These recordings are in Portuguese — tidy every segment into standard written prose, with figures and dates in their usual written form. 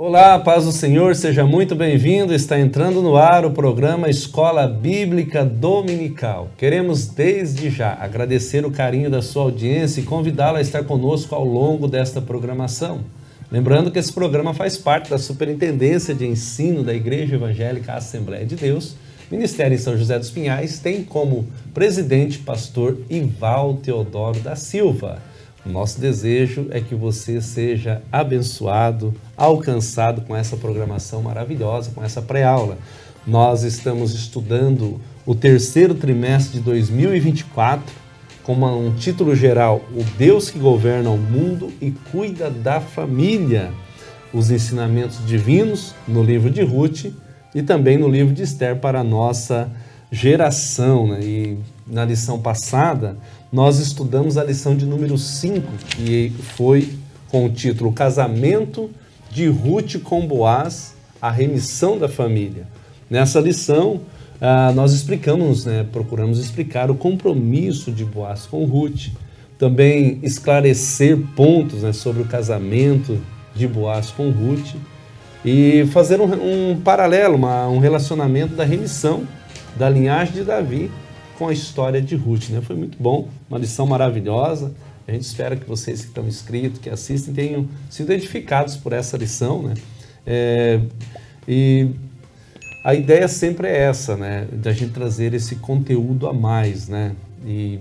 Olá, paz do Senhor, seja muito bem-vindo. Está entrando no ar o programa Escola Bíblica Dominical. Queremos desde já agradecer o carinho da sua audiência e convidá-la a estar conosco ao longo desta programação. Lembrando que esse programa faz parte da Superintendência de Ensino da Igreja Evangélica Assembleia de Deus, Ministério em São José dos Pinhais, tem como presidente pastor Ival Teodoro da Silva. Nosso desejo é que você seja abençoado, alcançado com essa programação maravilhosa, com essa pré-aula. Nós estamos estudando o terceiro trimestre de 2024, com um título geral, O Deus que governa o mundo e cuida da família. Os ensinamentos divinos no livro de Ruth e também no livro de Esther para a nossa geração, né? E na lição passada, nós estudamos a lição de número 5, que foi com o título O Casamento de Ruth com Boaz, a remissão da família. Nessa lição, nós explicamos, procuramos explicar o compromisso de Boaz com Ruth, também esclarecer pontos sobre o casamento de Boaz com Ruth e fazer um paralelo, um relacionamento da remissão da linhagem de Davi com a história de Ruth, Foi muito bom, uma lição maravilhosa. A gente espera que vocês que estão inscritos, que assistem, tenham sido edificados por essa lição, E a ideia sempre é essa, da gente trazer esse conteúdo a mais, E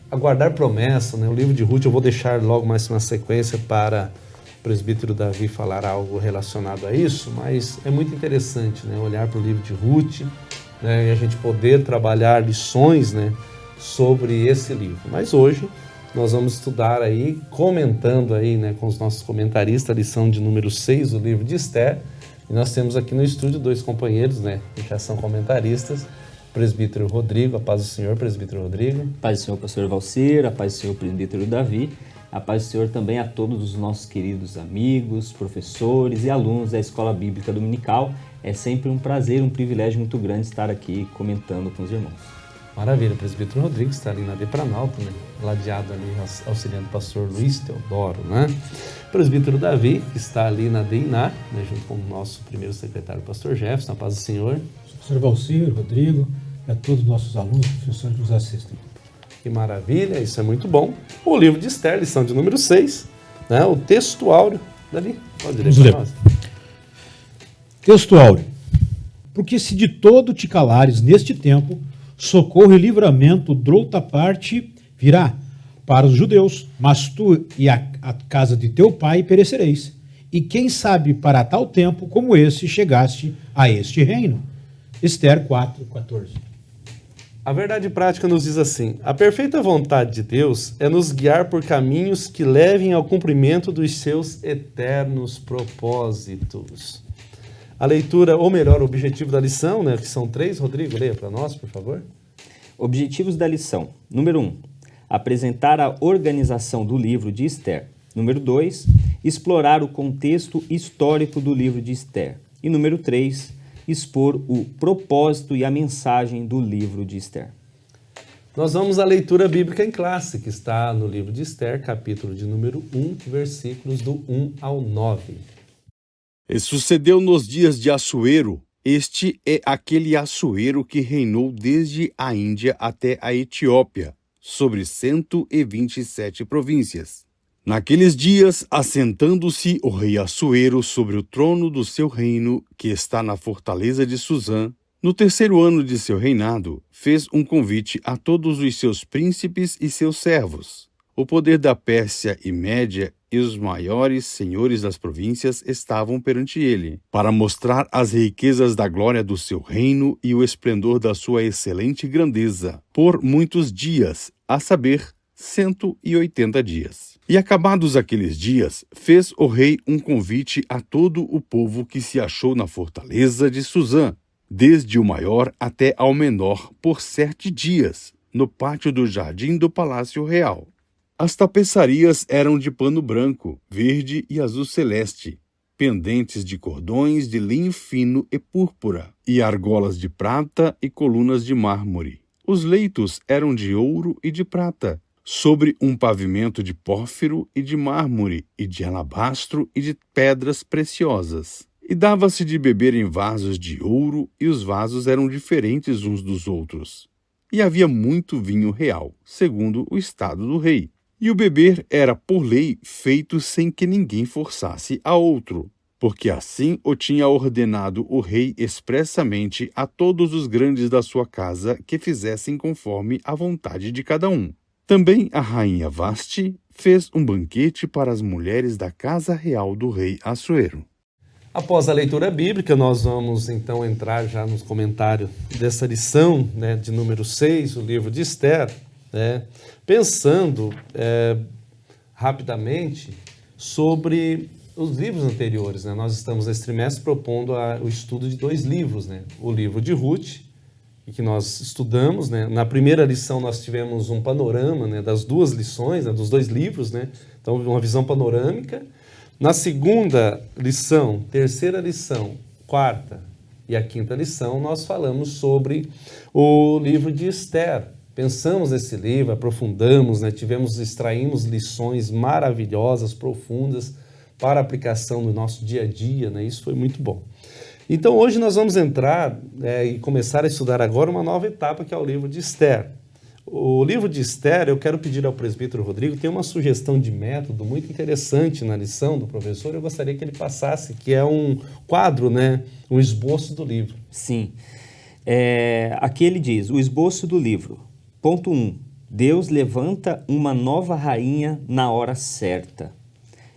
aguardar promessa, O livro de Ruth, eu vou deixar logo mais uma sequência para o presbítero Davi falar algo relacionado a isso, mas é muito interessante, olhar para o livro de Ruth, e a gente poder trabalhar lições, sobre esse livro. Mas hoje nós vamos estudar aí, comentando aí, com os nossos comentaristas, a lição de número 6 do livro de Esther. E nós temos aqui no estúdio dois companheiros, que já são comentaristas, presbítero Rodrigo, a paz do Senhor, presbítero Rodrigo. A paz do Senhor, pastor Valcir, a paz do Senhor, presbítero Davi. A paz do Senhor também a todos os nossos queridos amigos, professores e alunos da Escola Bíblica Dominical. É sempre um prazer, um privilégio muito grande estar aqui comentando com os irmãos. Maravilha, o presbítero Rodrigo está ali na Depranalto, ladeado ali, auxiliando o pastor Luiz Teodoro, O presbítero Davi, que está ali na DEINAR, junto com o nosso primeiro secretário, o pastor Jefferson, a paz do Senhor. Pastor Valcir, Rodrigo e a todos os nossos alunos, professores que nos assistem. Que maravilha, isso é muito bom. O livro de Esther, lição de número 6, o texto áureo. Davi, pode ler para nós. Texto áureo. Porque se de todo te calares neste tempo, socorro e livramento d'outra parte virá para os judeus, mas tu e a casa de teu pai perecereis. E quem sabe para tal tempo como esse chegaste a este reino. Esther 4:14. A verdade prática nos diz assim: a perfeita vontade de Deus é nos guiar por caminhos que levem ao cumprimento dos seus eternos propósitos. A leitura, ou melhor, o objetivo da lição, que são 3, Rodrigo, leia para nós, por favor. Objetivos da lição. Número 1, apresentar a organização do livro de Esther. Número 2, explorar o contexto histórico do livro de Esther. E número 3, expor o propósito e a mensagem do livro de Esther. Nós vamos à leitura bíblica em classe, que está no livro de Esther, capítulo de número 1, versículos do 1 ao 9. E sucedeu nos dias de Assuero. Este é aquele Assuero que reinou desde a Índia até a Etiópia, sobre 127 províncias. Naqueles dias, assentando-se o rei Assuero sobre o trono do seu reino, que está na fortaleza de Suzã, no terceiro ano de seu reinado, fez um convite a todos os seus príncipes e seus servos. O poder da Pérsia e Média e os maiores senhores das províncias estavam perante ele, para mostrar as riquezas da glória do seu reino e o esplendor da sua excelente grandeza, por muitos dias, a saber, 180 dias. E acabados aqueles dias, fez o rei um convite a todo o povo que se achou na fortaleza de Suzã, desde o maior até ao menor, por 7 dias, no pátio do jardim do Palácio Real. As tapeçarias eram de pano branco, verde e azul celeste, pendentes de cordões de linho fino e púrpura, e argolas de prata e colunas de mármore. Os leitos eram de ouro e de prata, sobre um pavimento de pórfiro e de mármore, e de alabastro e de pedras preciosas. E dava-se de beber em vasos de ouro, e os vasos eram diferentes uns dos outros. E havia muito vinho real, segundo o estado do rei. E o beber era, por lei, feito sem que ninguém forçasse a outro, porque assim o tinha ordenado o rei expressamente a todos os grandes da sua casa que fizessem conforme a vontade de cada um. Também a rainha Vasti fez um banquete para as mulheres da casa real do rei Assuero. Após a leitura bíblica, nós vamos então entrar já nos comentários dessa lição, né, de número 6, o livro de Esther, né, pensando rapidamente sobre os livros anteriores. Né? Nós estamos nesse trimestre propondo o estudo de 2 livros, né? O livro de Ruth, que nós estudamos, né? Na primeira lição nós tivemos um panorama, né, das 2 lições, né, dos 2 livros, né? Então uma visão panorâmica. Na segunda lição, terceira lição, quarta e a quinta lição, nós falamos sobre o livro de Esther. Pensamos nesse livro, aprofundamos, né? Extraímos lições maravilhosas, profundas, para aplicação no nosso dia a dia, né? Isso foi muito bom. Então hoje nós vamos entrar e começar a estudar agora uma nova etapa, que é o livro de Esther. O livro de Esther, eu quero pedir ao presbítero Rodrigo, tem uma sugestão de método muito interessante na lição do professor, eu gostaria que ele passasse, que é um quadro, né, um esboço do livro. Sim. Aqui ele diz, o esboço do livro. Ponto 1. Deus levanta uma nova rainha na hora certa.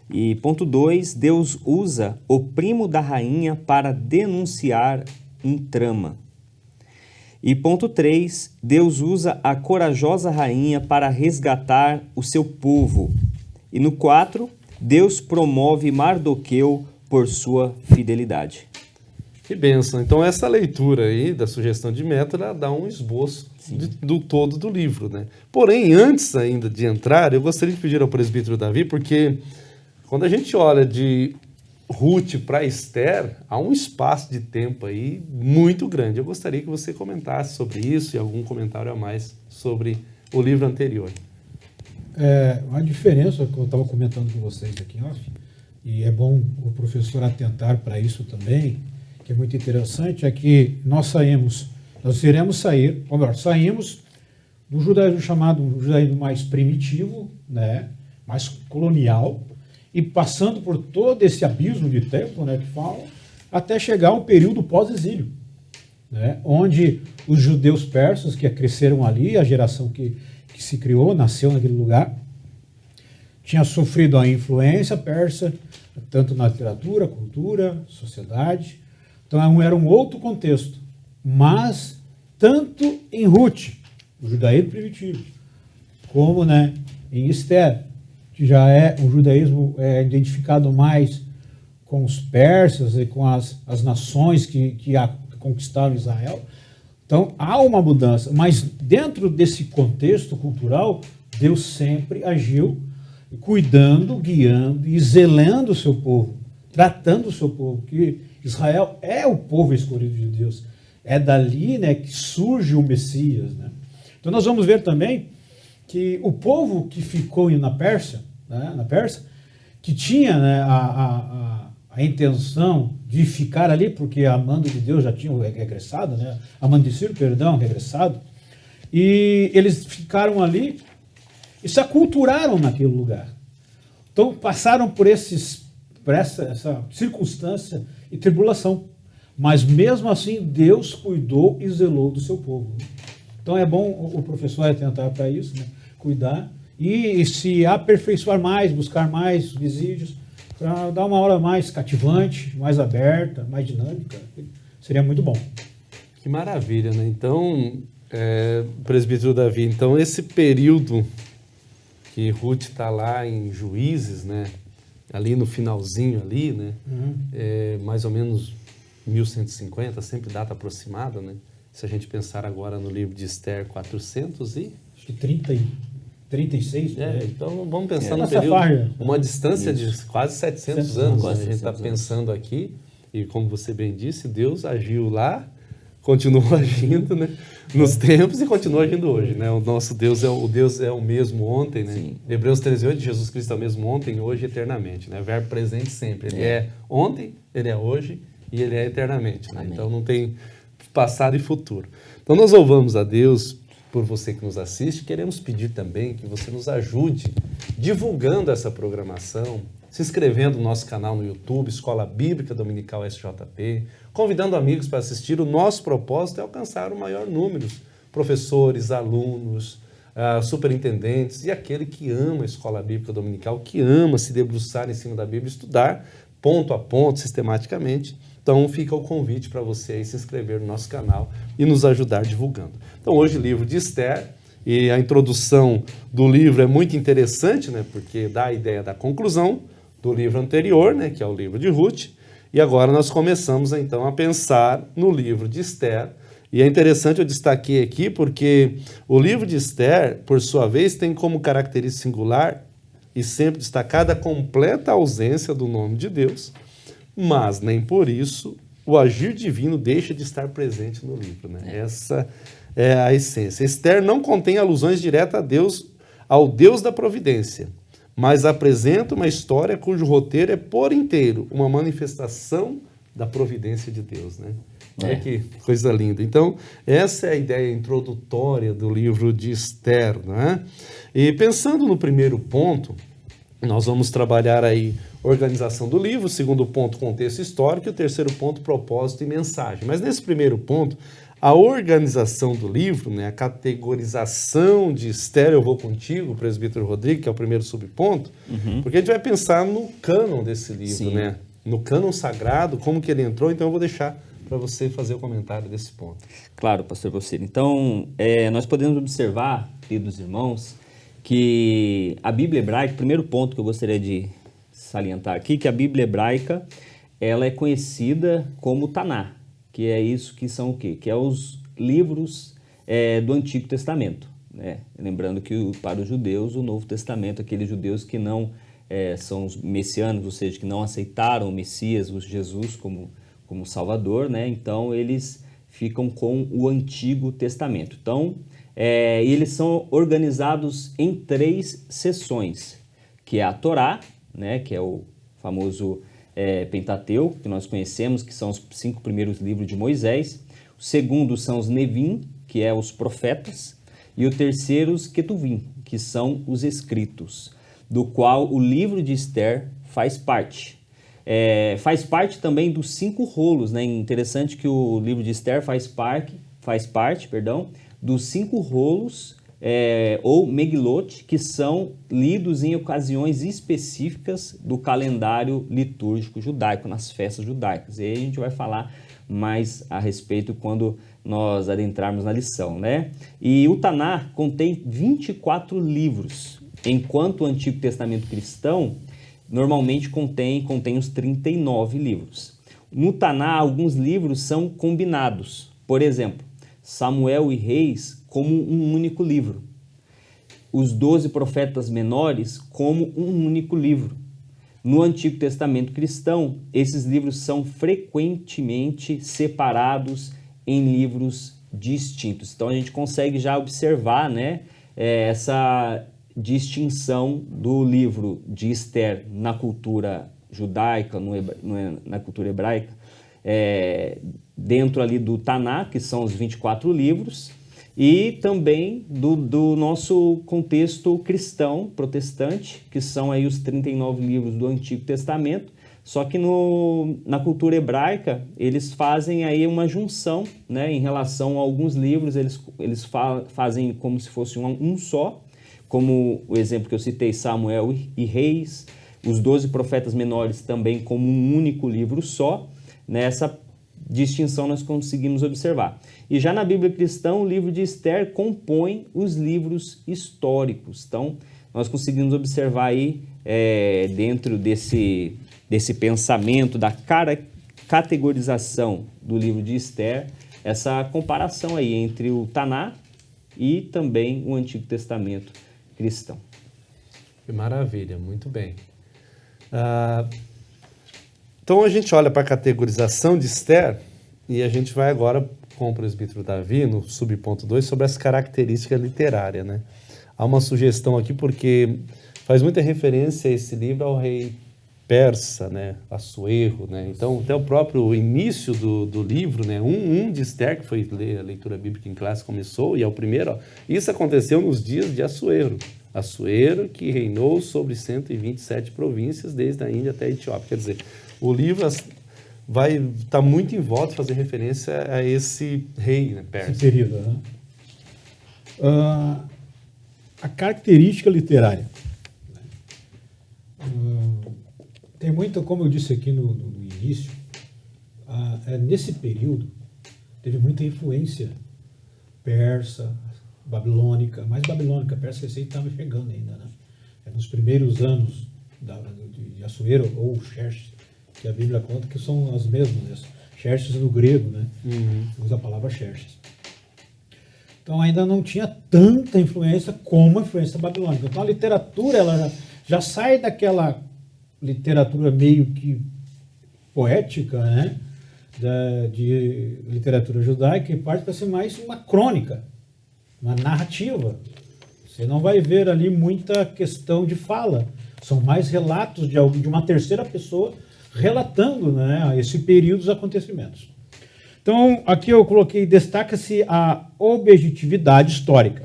E ponto 2, Deus usa o primo da rainha para denunciar um trama. E ponto 3, Deus usa a corajosa rainha para resgatar o seu povo. E no 4, Deus promove Mardoqueu por sua fidelidade. Que bênção. Então essa leitura aí da sugestão de método, ela dá um esboço do todo do livro, né? Porém, antes ainda de entrar, eu gostaria de pedir ao presbítero Davi, porque quando a gente olha de Ruth para Esther, há um espaço de tempo aí muito grande. Eu gostaria que você comentasse sobre isso e algum comentário a mais sobre o livro anterior. Uma diferença que eu estava comentando com vocês aqui, e é bom o professor atentar para isso também, que é muito interessante, é que nós iremos sair, ou melhor, saímos do judaísmo chamado judaísmo mais primitivo, né, mais colonial, e passando por todo esse abismo de tempo, né, que falam, até chegar ao período pós-exílio, né, onde os judeus persas que cresceram ali, a geração que se criou, nasceu naquele lugar, tinha sofrido a influência persa, tanto na literatura, cultura, sociedade. Então era um outro contexto, mas tanto em Ruth, o judaísmo primitivo, como, né, em Esther, que já é um judaísmo identificado mais com os persas e com as nações que conquistaram Israel. Então, há uma mudança, mas dentro desse contexto cultural, Deus sempre agiu cuidando, guiando e zelando o seu povo, tratando o seu povo, que Israel é o povo escolhido de Deus. É dali, né, que surge o Messias, né? Então, nós vamos ver também que o povo que ficou na Pérsia, que tinha, né, a intenção de ficar ali, porque a mando de Deus já tinha regressado, né, a mando de Ciro, regressado, e eles ficaram ali e se aculturaram naquele lugar. Então passaram por essa circunstância e tribulação, mas mesmo assim Deus cuidou e zelou do seu povo. Então é bom o professor atentar para isso, né, cuidar, e se aperfeiçoar mais, buscar mais visídios, para dar uma aula mais cativante, mais aberta, mais dinâmica. Seria muito bom. Que maravilha, né? Então, presbítero Davi, então esse período que Ruth está lá em Juízes, né, ali no finalzinho ali, né, mais ou menos 1150, sempre data aproximada, né? Se a gente pensar agora no livro de Esther, 400 e... Acho que 36, né? Então vamos pensar no período, uma distância de quase 700 anos, né? A gente está pensando aqui, e como você bem disse, Deus agiu lá continua agindo, né? Nos tempos e continua agindo hoje, né? O nosso Deus é o mesmo ontem, né? Sim. Hebreus 13:8, Jesus Cristo é o mesmo ontem, hoje e eternamente, né? Verbo presente sempre. Ele é ontem, ele é hoje e ele é eternamente, né? Então não tem passado e futuro. Então nós louvamos a Deus por você que nos assiste. Queremos pedir também que você nos ajude divulgando essa programação, se inscrevendo no nosso canal no YouTube, Escola Bíblica Dominical SJP, convidando amigos para assistir. O nosso propósito é alcançar o maior número de professores, alunos, superintendentes e aquele que ama a Escola Bíblica Dominical, que ama se debruçar em cima da Bíblia, estudar ponto a ponto, sistematicamente. Então fica o convite para você aí se inscrever no nosso canal e nos ajudar divulgando. Então hoje o livro de Esther, e a introdução do livro é muito interessante, né, porque dá a ideia da conclusão do livro anterior, né, que é o livro de Ruth, e agora nós começamos então a pensar no livro de Esther. E é interessante, eu destaquei aqui, porque o livro de Esther, por sua vez, tem como característica singular e sempre destacada a completa ausência do nome de Deus, mas nem por isso o agir divino deixa de estar presente no livro, né? Essa é a essência. Esther não contém alusões diretas a Deus, ao Deus da providência, mas apresenta uma história cujo roteiro é por inteiro uma manifestação da providência de Deus, né? Olha que coisa linda. Então, essa é a ideia introdutória do livro de Esther, né? E pensando no primeiro ponto, nós vamos trabalhar aí organização do livro, o segundo ponto, contexto histórico, e o terceiro ponto, propósito e mensagem. Mas nesse primeiro ponto, a organização do livro, né, a categorização de Esther, eu vou contigo, presbítero Rodrigo, que é o primeiro subponto, porque a gente vai pensar no cânon desse livro, né? No cânon sagrado, como que ele entrou, então eu vou deixar para você fazer o comentário desse ponto. Claro, pastor Vocêro. Então, nós podemos observar, queridos irmãos, que a Bíblia hebraica, o primeiro ponto que eu gostaria de salientar aqui, que a Bíblia hebraica, ela é conhecida como Taná, que é isso que são o quê? Que é os livros do Antigo Testamento, né? Lembrando que para os judeus, o Novo Testamento, aqueles judeus que não são os messiânicos, ou seja, que não aceitaram o Messias, o Jesus como Salvador, né? Então eles ficam com o Antigo Testamento. Então, eles são organizados em 3 seções, que é a Torá, né? Que é o famoso Pentateuco, que nós conhecemos, que são os 5 primeiros livros de Moisés. O segundo são os Nevim, que é os profetas. E o terceiro, os Ketuvim, que são os escritos, do qual o livro de Esther faz parte. Faz parte também dos 5 rolos, né? Interessante que o livro de Esther faz parte, dos 5 rolos, ou Megilot, que são lidos em ocasiões específicas do calendário litúrgico judaico, nas festas judaicas. E aí a gente vai falar mais a respeito quando nós adentrarmos na lição, né? E o Taná contém 24 livros, enquanto o Antigo Testamento cristão normalmente contém os 39 livros. No Taná, alguns livros são combinados. Por exemplo, Samuel e Reis como um único livro. Os 12 profetas menores como um único livro. No Antigo Testamento cristão, esses livros são frequentemente separados em livros distintos. Então a gente consegue já observar, né, essa distinção do livro de Esther na cultura judaica, na cultura hebraica, dentro ali do Taná, que são os 24 livros, e também do nosso contexto cristão, protestante, que são aí os 39 livros do Antigo Testamento, só que na cultura hebraica eles fazem aí uma junção, né, em relação a alguns livros, eles fazem como se fosse um só, como o exemplo que eu citei, Samuel e Reis, os 12 profetas menores também como um único livro só. Nessa distinção nós conseguimos observar. E já na Bíblia cristã, o livro de Esther compõe os livros históricos. Então, nós conseguimos observar aí, dentro desse pensamento da categorização do livro de Esther, essa comparação aí entre o Taná e também o Antigo Testamento cristão. Que maravilha, muito bem. Então a gente olha para a categorização de Esther e a gente vai agora com o presbítero Davi, no subponto 2, sobre as características literárias, né? Há uma sugestão aqui, porque faz muita referência esse livro ao rei persa, né? Assuero, né? Então, até o próprio início do livro, né? De Esther, que foi a leitura bíblica em classe, começou, e é o primeiro, ó, isso aconteceu nos dias de Assuero. Assuero, que reinou sobre 127 províncias, desde a Índia até a Etiópia. Quer dizer, o livro vai estar muito em volta de fazer referência a esse rei, né, persa. Esse período, né? A característica literária. Tem muito, como eu disse aqui no início, nesse período teve muita influência persa, babilônica, mais babilônica, persa estava chegando ainda, né? Nos primeiros anos de Assuero ou Xerxes, que a Bíblia conta que são as mesmas, né? Xerxes no grego, né? Usa a palavra Xerxes. Então ainda não tinha tanta influência como a influência babilônica. Então a literatura ela já sai daquela literatura meio que poética, né? De literatura judaica, e parte para ser mais uma crônica, uma narrativa. Você não vai ver ali muita questão de fala. São mais relatos de uma terceira pessoa relatando, né, esse período dos acontecimentos. Então, aqui eu coloquei, destaca-se a objetividade histórica,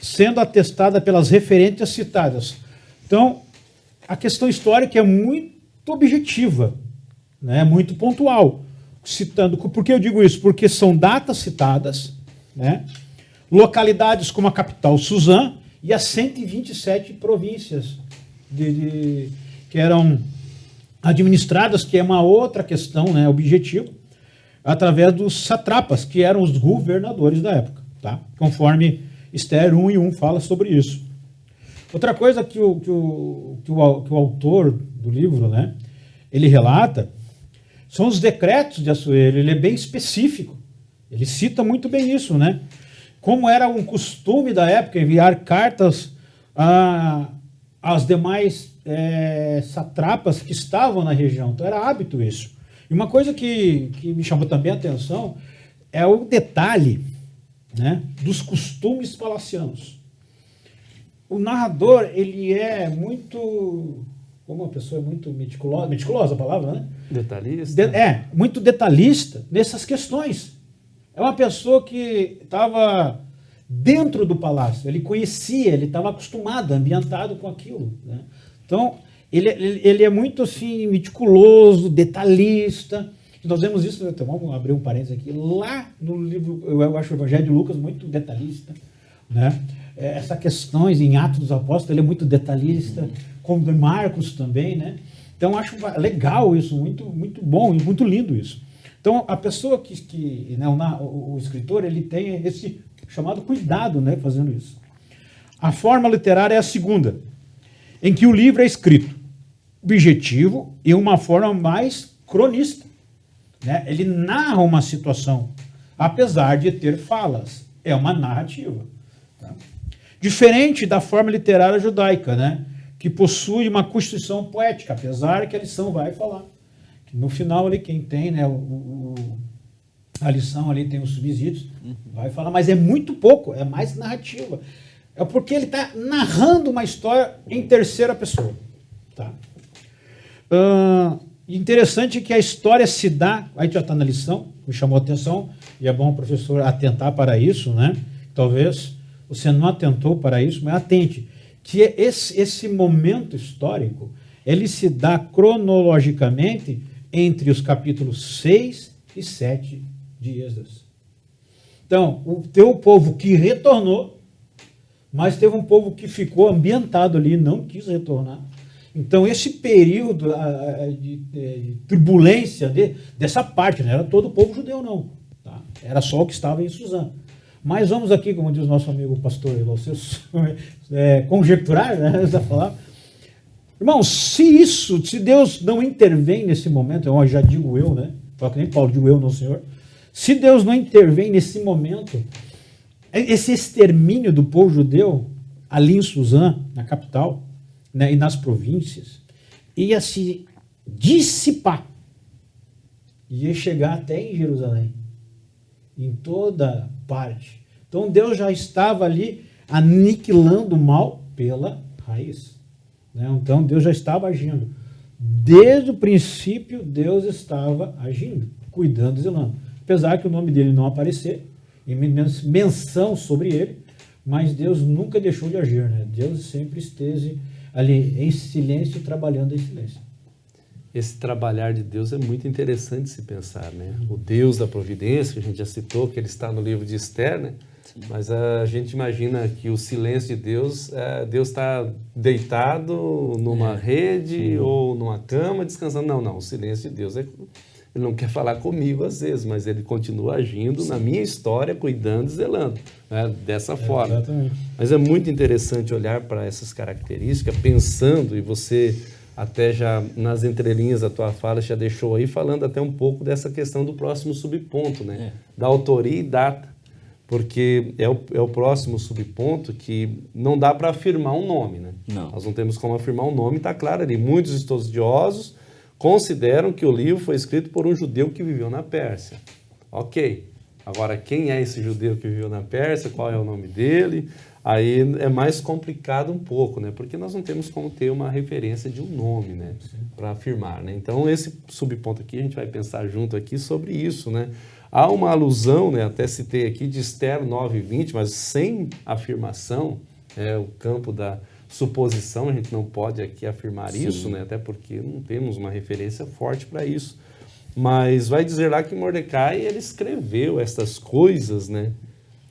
sendo atestada pelas referências citadas. Então, a questão histórica é muito objetiva, né, muito pontual. Citando, por que eu digo isso? Porque são datas citadas, né, localidades como a capital Suzã e as 127 províncias que eram administradas, que é uma outra questão, né, objetivo, através dos satrapas, que eram os governadores da época, tá? Conforme Esther 1:1 fala sobre isso. Outra coisa que o autor do livro, né, ele relata, são os decretos de Assuero. Ele é bem específico, ele cita muito bem isso, né? Como era um costume da época enviar cartas às demais satrapas que estavam na região. Então era hábito isso. E uma coisa que me chamou também a atenção é o detalhe, né, dos costumes palacianos. O narrador, ele é muito, como uma pessoa é muito meticulosa a palavra, né? Detalhista? Muito detalhista nessas questões. É uma pessoa que estava dentro do palácio, ele conhecia, ele estava acostumado, ambientado com aquilo, né? Então, ele é muito assim, meticuloso, detalhista. Nós vemos isso, vamos abrir um parênteses aqui, lá no livro, eu acho o Evangelho de Lucas muito detalhista, né? Essas questões em Atos dos Apóstolos, ele é muito detalhista, como de Marcos também, né? Então, eu acho legal isso, muito, muito bom e muito lindo isso. Então, a pessoa né, o escritor, ele tem esse chamado cuidado, né, fazendo isso. A forma literária é a segunda, em que o livro é escrito objetivo e uma forma mais cronista, né? Ele narra uma situação, apesar de ter falas. É uma narrativa. Tá? Diferente da forma literária judaica, né, que possui uma constituição poética, apesar que a lição vai falar. No final ali, quem tem, né, a lição ali tem os subsídios, vai falar, mas é muito pouco, é mais narrativa. É porque ele está narrando uma história em terceira pessoa. Tá? Interessante que a história se dá, aí já está na lição, me chamou a atenção, e é bom o professor atentar para isso, né? Talvez você não atentou para isso, mas atente, que esse momento histórico, ele se dá cronologicamente entre os capítulos 6 e 7 de Êxodo. Então, teve o povo que retornou, mas teve um povo que ficou ambientado ali e não quis retornar. Então, esse período de turbulência dessa parte, não era todo o povo judeu, não. Tá? Era só o que estava em Suzã. Mas vamos aqui, como diz o nosso amigo pastor, vocês conjecturar, né, essa palavra. Irmãos, se Deus não intervém nesse momento, eu já digo eu, né? Fala que nem Paulo, digo eu, não, Senhor. Se Deus não intervém nesse momento, esse extermínio do povo judeu, ali em Suzã, na capital, né, e nas províncias, ia se dissipar. Ia chegar até em Jerusalém. em toda parte. Então Deus já estava ali aniquilando o mal pela raiz, né? Então Deus já estava agindo. Desde o princípio, Deus estava agindo, cuidando e zelando. Apesar que o nome dele não aparecer, em menção sobre ele, mas Deus nunca deixou de agir, né? Deus sempre esteve ali em silêncio, trabalhando em silêncio. Esse trabalhar de Deus é muito interessante se pensar, né? O Deus da providência, que a gente já citou, que ele está no livro de Esther, né? Sim. Mas a gente imagina que o silêncio de Deus, Deus está deitado numa rede ou numa cama descansando. Não, o silêncio de Deus ele não quer falar comigo às vezes, mas ele continua agindo na minha história, cuidando e zelando, né? Dessa forma. Exatamente. Mas é muito interessante olhar para essas características, pensando, e você até já nas entrelinhas da tua fala já deixou aí, falando até um pouco dessa questão do próximo subponto, né? Da autoria e data, porque é o próximo subponto que não dá para afirmar um nome, né? Não. Nós não temos como afirmar um nome, está claro ali. Muitos estudiosos consideram que o livro foi escrito por um judeu que viveu na Pérsia. Ok. Agora, quem é esse judeu que viveu na Pérsia? Qual é o nome dele? Aí é mais complicado um pouco, né? Porque nós não temos como ter uma referência de um nome, né? Para afirmar, né? Então, esse subponto aqui, a gente vai pensar junto aqui sobre isso, né? Há uma alusão, né? Até citei aqui de Esther 9:20, mas sem afirmação, o campo da suposição, a gente não pode aqui afirmar isso, né? Até porque não temos uma referência forte para isso. Mas vai dizer lá que Mordecai, ele escreveu essas coisas, né?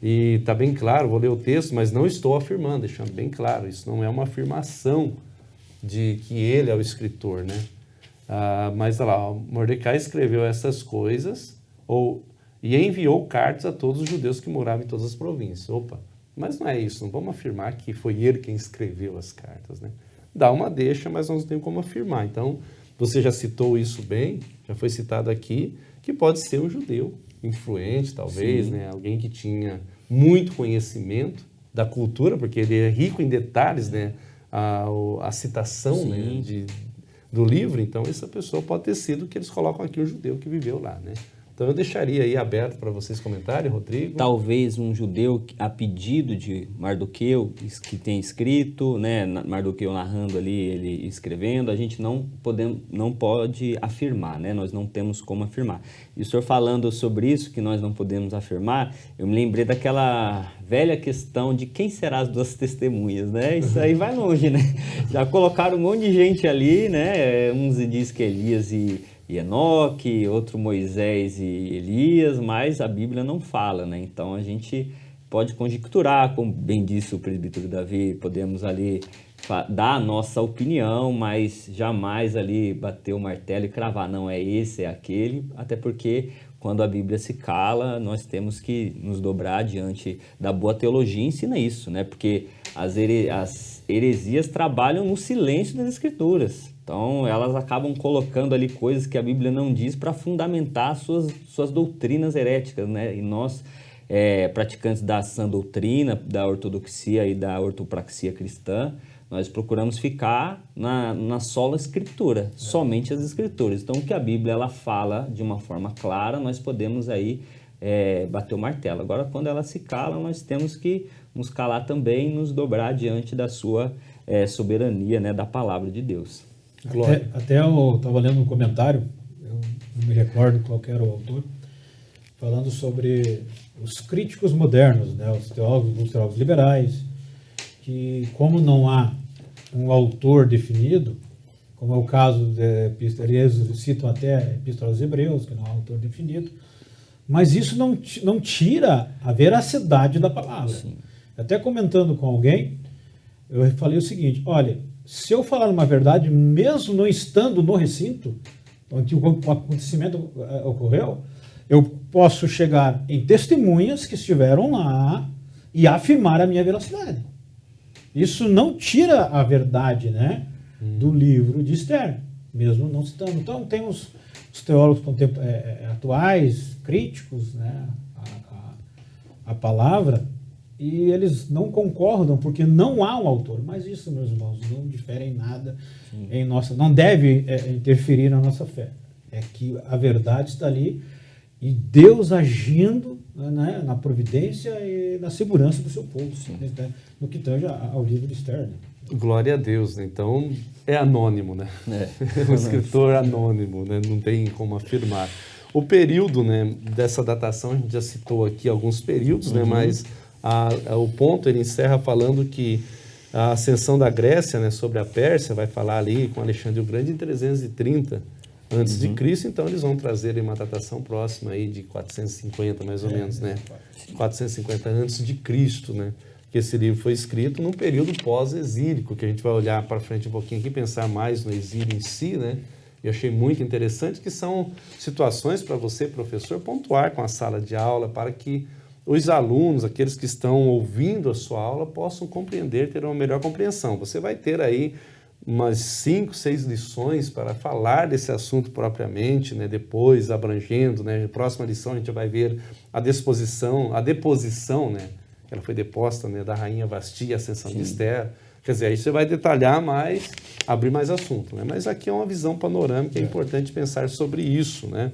E está bem claro, vou ler o texto, mas não estou afirmando, deixando bem claro, isso não é uma afirmação de que ele é o escritor, né? Mas olha lá, Mordecai escreveu essas coisas e enviou cartas a todos os judeus que moravam em todas as províncias. Opa, mas não é isso, não vamos afirmar que foi ele quem escreveu as cartas, né? Dá uma deixa, mas nós não temos como afirmar. Então, você já citou isso bem, já foi citado aqui, que pode ser um judeu influente, talvez, né? Alguém que tinha muito conhecimento da cultura, porque ele é rico em detalhes, né? A citação, né? Do livro, então essa pessoa pode ter sido que eles colocam aqui um judeu que viveu lá, né? Então eu deixaria aí aberto para vocês comentarem, Rodrigo. Talvez um judeu a pedido de Mardoqueu, que tem escrito, né, Mardoqueu narrando ali, ele escrevendo, a gente não pode afirmar, né? Nós não temos como afirmar. E o senhor falando sobre isso, que nós não podemos afirmar, eu me lembrei daquela velha questão de quem será as duas testemunhas, né? Isso aí vai longe, né? Já colocaram um monte de gente ali, né? Uns diz que Elias e Enoque, outro Moisés e Elias, mas a Bíblia não fala, né? Então a gente pode conjecturar, como bem disse o presbítero Davi, podemos ali dar a nossa opinião, mas jamais ali bater o martelo e cravar, não é esse, é aquele, até porque quando a Bíblia se cala, nós temos que nos dobrar diante da boa teologia e ensina isso, né? Porque as heresias trabalham no silêncio das Escrituras. Então, elas acabam colocando ali coisas que a Bíblia não diz para fundamentar suas doutrinas heréticas, né? E nós, praticantes da sã doutrina, da ortodoxia e da ortopraxia cristã, nós procuramos ficar na sola Escritura, somente as Escrituras. Então, o que a Bíblia ela fala de uma forma clara, nós podemos aí bater o martelo. Agora, quando ela se cala, nós temos que nos calar também e nos dobrar diante da sua soberania, né? Da palavra de Deus. Até eu estava lendo um comentário, eu não me recordo qual era o autor, falando sobre os críticos modernos, né, os teólogos liberais, que como não há um autor definido, como é o caso da Epístola, eles citam até a Epístola aos Hebreus, que não há autor definido, mas isso não tira a veracidade da palavra. Sim. Até comentando com alguém, eu falei o seguinte, olha, se eu falar uma verdade, mesmo não estando no recinto, onde o acontecimento ocorreu, eu posso chegar em testemunhas que estiveram lá e afirmar a minha veracidade. Isso não tira a verdade, né, do livro de Esther, mesmo não citando. Então, tem os teólogos atuais, críticos, né, a palavra, e eles não concordam porque não há um autor. Mas isso, meus irmãos, não difere em nada não deve interferir na nossa fé. É que a verdade está ali e Deus agindo, né, na providência e na segurança do seu povo, né, no que tange ao livro de Esther. Né? Glória a Deus, né? Então é anônimo, né? É um escritor anônimo, né? Não tem como afirmar. O período, né, dessa datação, a gente já citou aqui alguns períodos, né, mas o ponto ele encerra falando que a ascensão da Grécia, né, sobre a Pérsia, vai falar ali com Alexandre o Grande em 330 antes de Cristo, então eles vão trazer uma datação próxima aí de 450 mais ou menos, né? 450 antes de Cristo, né? Que esse livro foi escrito num período pós-exílico, que a gente vai olhar para frente um pouquinho aqui e pensar mais no exílio em si, né? Eu achei muito interessante que são situações para você, professor, pontuar com a sala de aula para que os alunos, aqueles que estão ouvindo a sua aula, possam compreender, ter uma melhor compreensão. Você vai ter aí umas 5, 6 lições para falar desse assunto propriamente, né? Depois abrangendo, né? Na próxima lição a gente vai ver a deposição, né? Ela foi deposta, né, da rainha Vasti, a ascensão de Esther. Quer dizer, aí você vai detalhar mais, abrir mais assunto, né? Mas aqui é uma visão panorâmica, é importante pensar sobre isso, né?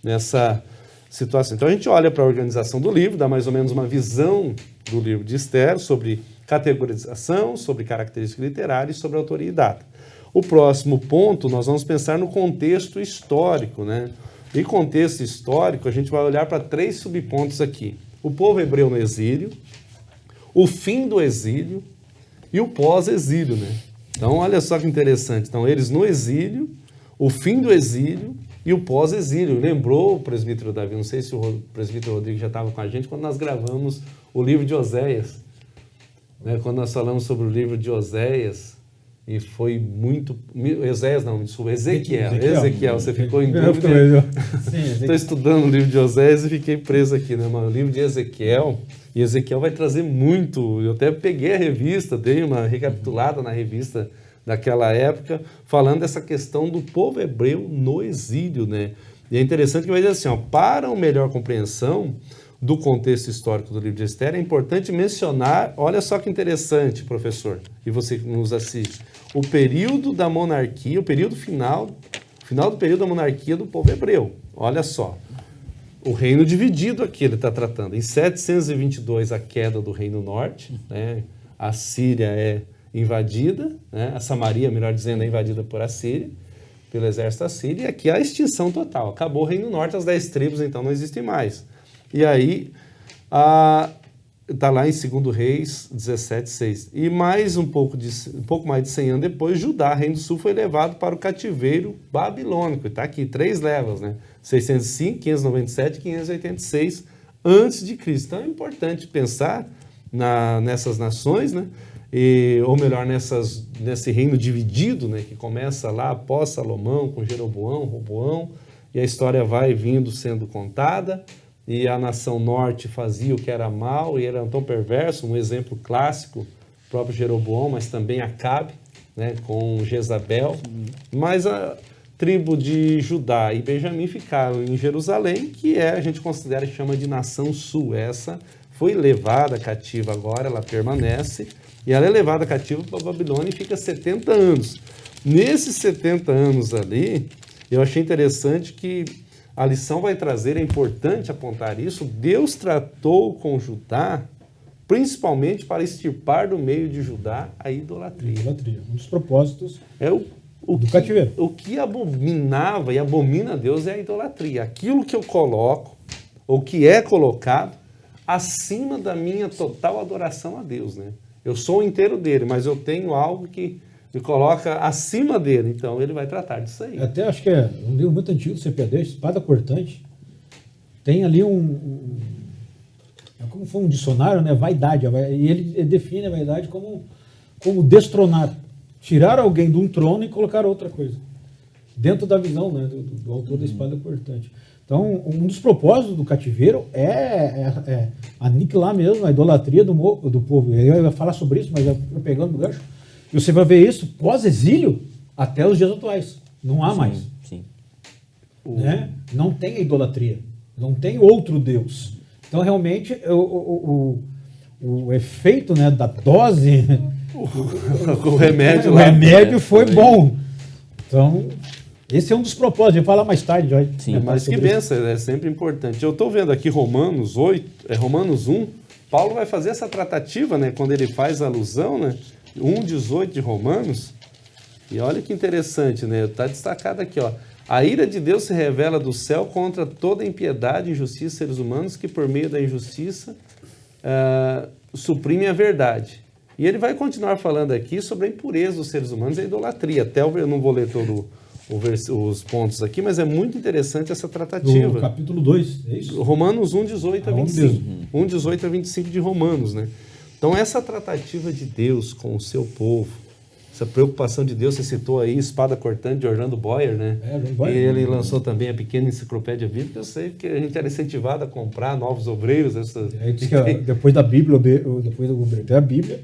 Nessa situação. Então a gente olha para a organização do livro, dá mais ou menos uma visão do livro de Esther sobre categorização, sobre característica literária e sobre autoria e data. O próximo ponto, nós vamos pensar no contexto histórico, né? E contexto histórico, a gente vai olhar para 3 subpontos aqui. O povo hebreu no exílio, o fim do exílio e o pós-exílio, né? Então, olha só que interessante. Então, eles no exílio, o fim do exílio e o pós-exílio. Lembrou o presbítero Davi, não sei se o presbítero Rodrigo já estava com a gente, quando nós gravamos o livro de Oséias, né? Quando nós falamos sobre o livro de Oséias, e foi muito... Ezequiel, você ficou em dúvida. Estou estudando o livro de Oséias e fiquei preso aqui, né, mano? O livro de Ezequiel, e Ezequiel vai trazer muito. Eu até peguei a revista, dei uma recapitulada na revista daquela época, falando dessa questão do povo hebreu no exílio, né? E é interessante que vai dizer assim, ó, para uma melhor compreensão do contexto histórico do livro de Esther, é importante mencionar, olha só que interessante, professor, e você que nos assiste, o período da monarquia, o período final do período da monarquia do povo hebreu. Olha só, o reino dividido aqui ele está tratando. Em 722, a queda do Reino Norte, né? A Síria é invadida, né? A Samaria, melhor dizendo, é invadida por Assíria, pelo exército assírio, e aqui a extinção total. Acabou o Reino Norte, as 10 tribos então não existem mais. E aí, está lá em 2 Reis 17:6. E mais um pouco mais de 100 anos depois, Judá, reino do sul, foi levado para o cativeiro babilônico. Está aqui, 3 levas, né? 605, 597 e 586 antes de Cristo. Então é importante pensar nessas nações, né? Ou melhor, nesse reino dividido, né? Que começa lá após Salomão, com Jeroboão, Roboão, e a história vai vindo sendo contada. E a nação norte fazia o que era mal e era tão perverso, um exemplo clássico, o próprio Jeroboão, mas também Acabe, né, com Jezabel. Mas a tribo de Judá e Benjamim ficaram em Jerusalém, que a gente considera, chama de nação sul. Essa foi levada cativa agora, ela permanece, e ela é levada cativa para a Babilônia e fica 70 anos. Nesses 70 anos ali, eu achei interessante que a lição vai trazer, é importante apontar isso, Deus tratou com Judá, principalmente para extirpar do meio de Judá a idolatria. Idolatria, um dos propósitos do cativeiro. O que abominava e abomina Deus é a idolatria. Aquilo que eu coloco, ou que é colocado, acima da minha total adoração a Deus, né? Eu sou o inteiro dele, mas eu tenho algo que me coloca acima dele, então ele vai tratar disso aí. Até acho que é um livro muito antigo do CPD, Espada Cortante, tem ali como foi um dicionário, né? Vaidade, e ele define a vaidade como destronar, tirar alguém de um trono e colocar outra coisa, dentro da visão, né, do autor da Espada Cortante. Então, um dos propósitos do cativeiro é aniquilar mesmo a idolatria do povo. Ele vai falar sobre isso, mas pegando o gancho, e você vai ver isso pós-exílio até os dias atuais. Não há mais. Sim. Né? Não tem a idolatria. Não tem outro Deus. Então, realmente, o efeito, né, da dose... o remédio foi bom. Então, Esse é um dos propósitos, a gente vai falar mais tarde. Já Sim, Mas que benção, é sempre importante. Eu estou vendo aqui Romanos 1, Paulo vai fazer essa tratativa, né, quando ele faz a alusão, né, 1,18 de Romanos, e olha que interessante, né, está destacado aqui, ó, a ira de Deus se revela do céu contra toda impiedade e injustiça dos seres humanos que por meio da injustiça suprimem a verdade. E ele vai continuar falando aqui sobre a impureza dos seres humanos e a idolatria. Até eu não vou ler todo os pontos aqui, mas é muito interessante essa tratativa. No capítulo 2, é isso? Romanos 1,18 a 25. mesmo. 1,18 a 25 de Romanos, né? Então, essa tratativa de Deus com o seu povo, essa preocupação de Deus, você citou aí Espada Cortante de Orlando Boyer, né? E ele lançou também a Pequena Enciclopédia Bíblica. Eu sei que a gente era incentivado a comprar novos obreiros. Depois da Bíblia, depois da Bíblia,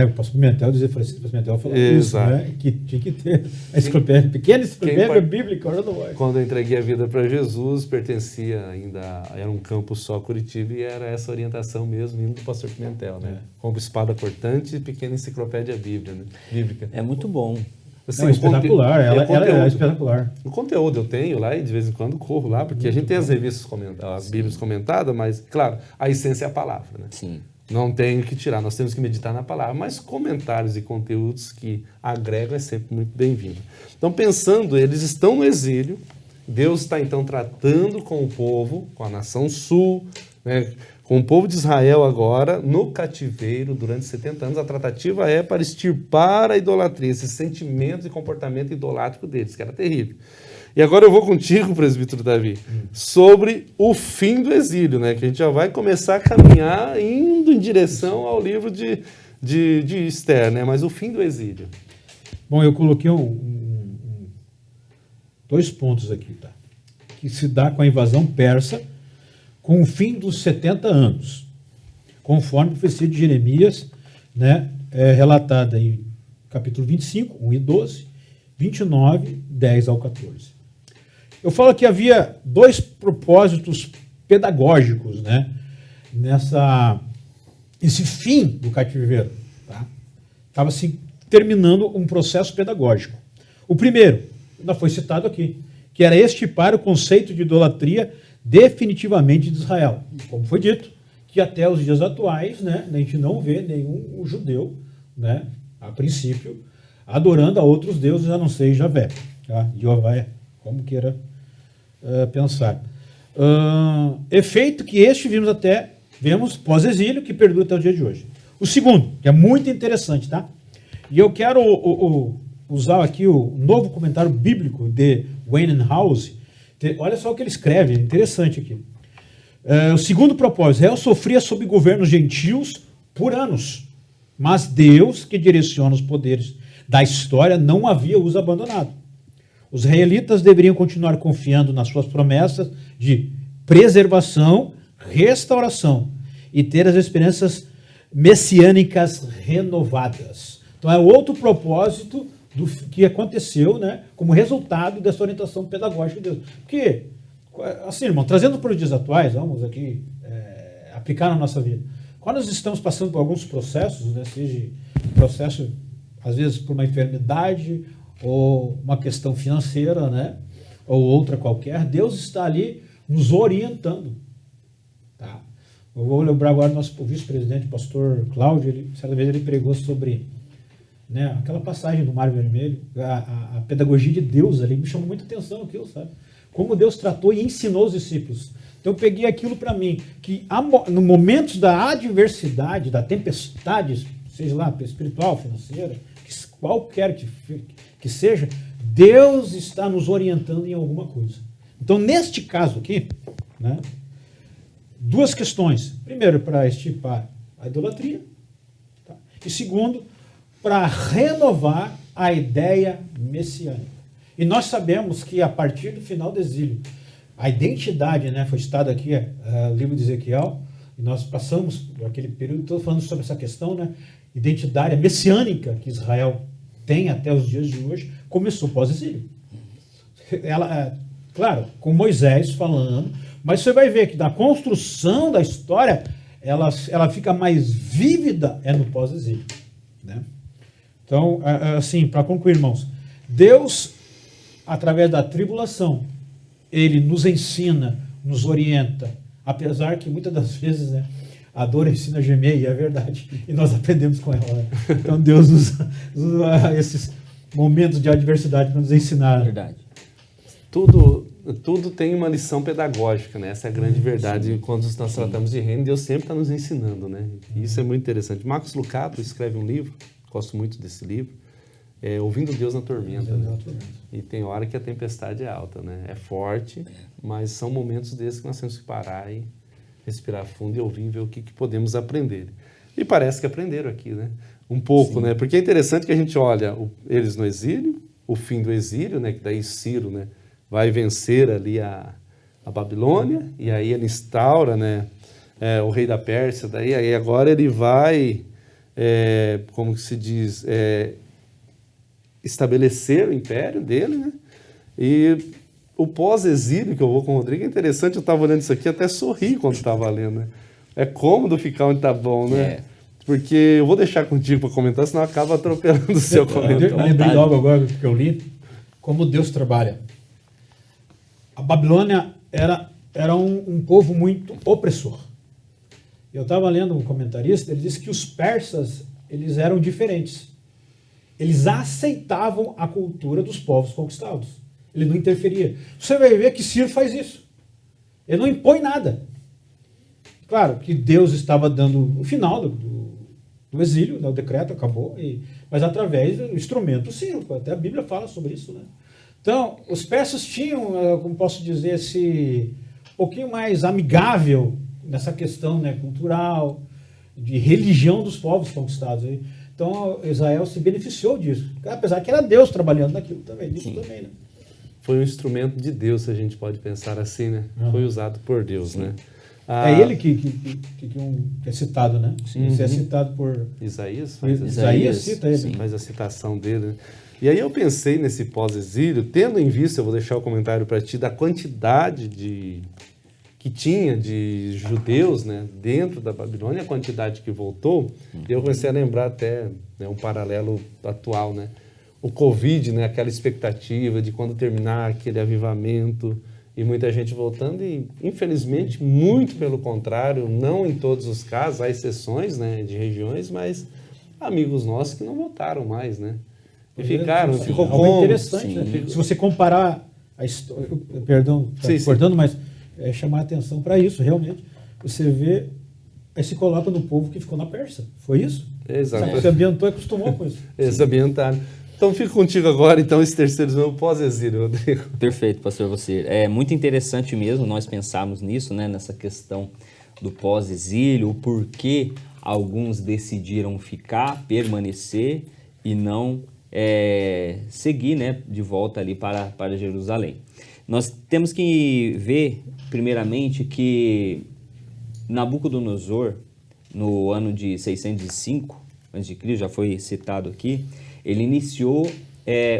o pastor Pimentel dizia, Francisco Pimentel falou isso, né? Que tinha que ter a enciclopédia, Pequena Enciclopédia Bíblica. Quando eu entreguei a vida para Jesus, pertencia ainda, era um campo só Curitiba, e era essa orientação mesmo, indo do pastor Pimentel, né? Como Espada Cortante e Pequena Enciclopédia Bíblica. É muito bom. Assim, espetacular, ela é espetacular. O conteúdo eu tenho lá e de vez em quando corro lá, porque a gente tem as revistas as Bíblias comentadas, mas, claro, a essência é a palavra, né? Sim. Não tenho que tirar, nós temos que meditar na palavra, mas comentários e conteúdos que agregam é sempre muito bem-vindo. Então, pensando, eles estão no exílio, Deus está então tratando com o povo, com a nação sul, né, com o povo de Israel agora, no cativeiro, durante 70 anos. A tratativa é para extirpar a idolatria, esses sentimentos e comportamento idolátrico deles, que era terrível. E agora eu vou contigo, presbítero Davi, sobre o fim do exílio, né? Que a gente já vai começar a caminhar indo em direção ao livro de Esther, né? Mas o fim do exílio. Bom, eu coloquei dois pontos aqui, tá? Que se dá com a invasão persa com o fim dos 70 anos, conforme a profecia de Jeremias, né? Relatada em capítulo 25, 1 e 12, 29, 10 ao 14. Eu falo que havia dois propósitos pedagógicos, né, esse fim do cativeiro. Tá? Estava se terminando um processo pedagógico. O primeiro, ainda foi citado aqui, que era extirpar o conceito de idolatria definitivamente de Israel. Como foi dito, que até os dias atuais, né, a gente não vê nenhum judeu, né, a princípio, adorando a outros deuses, a não ser Javé. Tá? Jeová, como queira pensar. Efeito que vemos pós-exílio, que perdura até o dia de hoje. O segundo, que é muito interessante, tá? E eu quero usar aqui o novo comentário bíblico de Wayne House. Olha só o que ele escreve, interessante aqui. O segundo propósito, Israel sofria sob governos gentios por anos, mas Deus, que direciona os poderes da história, não havia os abandonado. Os israelitas deveriam continuar confiando nas suas promessas de preservação, restauração e ter as esperanças messiânicas renovadas. Então é outro propósito do que aconteceu, né, como resultado dessa orientação pedagógica de Deus. Porque, assim, irmão, trazendo para os dias atuais, vamos aqui aplicar na nossa vida. Quando nós estamos passando por alguns processos, né, seja processo, às vezes, por uma enfermidade ou uma questão financeira, né, ou outra qualquer, Deus está ali nos orientando. Tá? Eu vou lembrar agora do nosso vice-presidente, pastor Cláudio, certa vez ele pregou sobre, né, aquela passagem do Mar Vermelho, a pedagogia de Deus ali, me chamou muita atenção aquilo, sabe? Como Deus tratou e ensinou os discípulos. Então eu peguei aquilo para mim, que no momentos da adversidade, da tempestade, seja lá espiritual, financeira, qualquer que seja, Deus está nos orientando em alguma coisa. Então, neste caso aqui, né, duas questões. Primeiro, para extirpar a idolatria. Tá? E segundo, para renovar a ideia messiânica. E nós sabemos que a partir do final do exílio, a identidade, né, foi citado aqui, o livro de Ezequiel, e nós passamos por aquele período todo falando sobre essa questão, né, identitária, messiânica que Israel tem até os dias de hoje, começou pós-exílio. Claro, com Moisés falando, mas você vai ver que na construção da história, ela fica mais vívida no pós-exílio. Né? Então, assim, para concluir, irmãos, Deus através da tribulação, ele nos ensina, nos orienta, apesar que muitas das vezes, né, a dor ensina a gemer, e é verdade, e nós aprendemos com ela. Né? Então Deus usa esses momentos de adversidade para nos ensinar. Verdade. Tudo tem uma lição pedagógica, né? Essa é a grande verdade. Sim. Quando nós tratamos de reino, Deus sempre está nos ensinando, né? E isso é muito interessante. Marcos Lucado escreve um livro, gosto muito desse livro, Ouvindo Deus na Tormenta. Né? E tem hora que a tempestade é alta, né? É forte, mas são momentos desses que nós temos que parar e respirar fundo e ouvir e ver o que podemos aprender. E parece que aprenderam aqui, né? Um pouco, né? Porque é interessante que a gente olha eles no exílio, o fim do exílio, né? Que daí Ciro, né, vai vencer ali a Babilônia, e aí ele instaura, né, o rei da Pérsia, daí aí agora ele vai, como que se diz, estabelecer o império dele, né? E o pós-exílio, que eu vou com o Rodrigo, é interessante, eu estava olhando isso aqui, até sorri quando estava lendo, né? É cômodo ficar onde está bom, né? Porque eu vou deixar contigo para comentar, senão acaba atropelando o seu comentário. Eu lembrei logo agora que eu li, como Deus trabalha. A Babilônia era um povo muito opressor. Eu estava lendo um comentarista, ele disse que os persas, eles eram diferentes. Eles aceitavam a cultura dos povos conquistados. Ele não interferia. Você vai ver que Ciro faz isso. Ele não impõe nada. Claro que Deus estava dando o final do exílio, né, o decreto acabou, mas através do instrumento Ciro. Até a Bíblia fala sobre isso, né? Então, os persas tinham, como posso dizer, esse um pouquinho mais amigável nessa questão, né, cultural, de religião dos povos conquistados. Então, Israel se beneficiou disso, apesar que era Deus trabalhando naquilo também, nisso também, né? Foi um instrumento de Deus, se a gente pode pensar assim, né? Foi usado por Deus, né? É ele que é citado, né? Isso é citado por Isaías. Isaías cita ele. Faz a citação dele, né? E aí eu pensei nesse pós-exílio, tendo em vista, eu vou deixar o comentário para ti, da quantidade que tinha de judeus, né, dentro da Babilônia, a quantidade que voltou, e eu comecei a lembrar até, né, um paralelo atual, né? O Covid, né, aquela expectativa de quando terminar aquele avivamento, e muita gente voltando, e infelizmente, muito pelo contrário, não em todos os casos, há exceções, né, de regiões, mas amigos nossos que não voltaram mais, né? E ficou como interessante, né? Se você comparar a história, perdão, cortando, mas chamar a atenção para isso, realmente. Você vê, aí se coloca no povo que ficou na Pérsia. Foi isso? Exato. Se ambientou e acostumou com isso. Se ambientaram. Então, fico contigo agora, então, esse terceiro pós-exílio, Rodrigo. Perfeito, pastor, você. É muito interessante mesmo nós pensarmos nisso, né, nessa questão do pós-exílio, o porquê alguns decidiram ficar, permanecer e não seguir, né, de volta ali para Jerusalém. Nós temos que ver, primeiramente, que Nabucodonosor, no ano de 605 a.C., já foi citado aqui, ele iniciou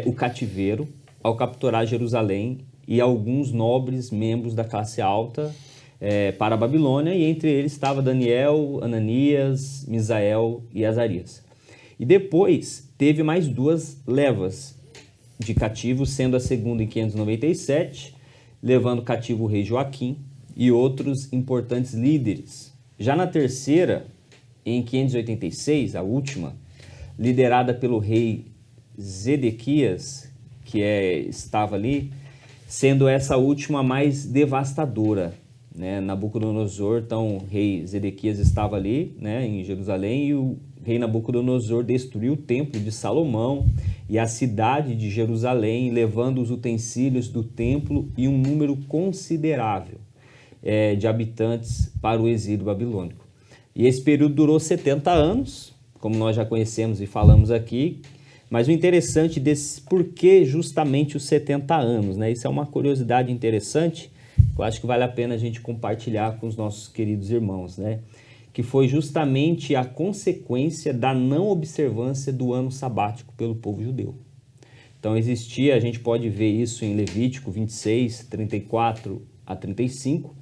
o cativeiro ao capturar Jerusalém e alguns nobres membros da classe alta para a Babilônia, e entre eles estava Daniel, Ananias, Misael e Azarias. E depois teve mais duas levas de cativos, sendo a segunda em 597, levando cativo o rei Joaquim e outros importantes líderes. Já na terceira, em 586, a última, liderada pelo rei Zedequias, que estava ali, sendo essa última mais devastadora, né? Nabucodonosor, então o rei Zedequias estava ali, né, em Jerusalém, e o rei Nabucodonosor destruiu o templo de Salomão e a cidade de Jerusalém, levando os utensílios do templo e um número considerável de habitantes para o exílio babilônico. E esse período durou 70 anos, como nós já conhecemos e falamos aqui, mas o interessante por que justamente os 70 anos, né? Isso é uma curiosidade interessante, que eu acho que vale a pena a gente compartilhar com os nossos queridos irmãos, né? Que foi justamente a consequência da não observância do ano sabático pelo povo judeu. Então a gente pode ver isso em Levítico 26, 34 a 35,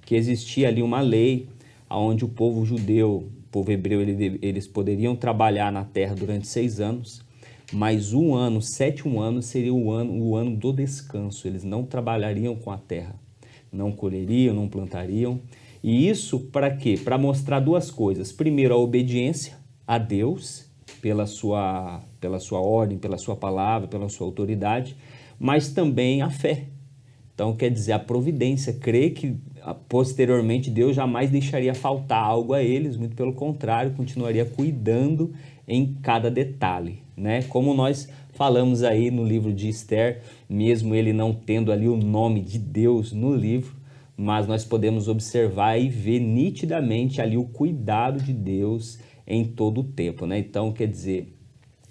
que existia ali uma lei onde o povo judeu, o povo hebreu, eles poderiam trabalhar na terra durante 6 anos, mas o sétimo ano, seria o ano do descanso. Eles não trabalhariam com a terra, não colheriam, não plantariam. E isso para quê? Para mostrar duas coisas. Primeiro, a obediência a Deus, pela sua ordem, pela sua palavra, pela sua autoridade, mas também a fé. Então, quer dizer, a providência, crer que posteriormente Deus jamais deixaria faltar algo a eles, muito pelo contrário, continuaria cuidando em cada detalhe, né? Como nós falamos aí no livro de Esther, mesmo ele não tendo ali o nome de Deus no livro, mas nós podemos observar e ver nitidamente ali o cuidado de Deus em todo o tempo, né? Então, quer dizer,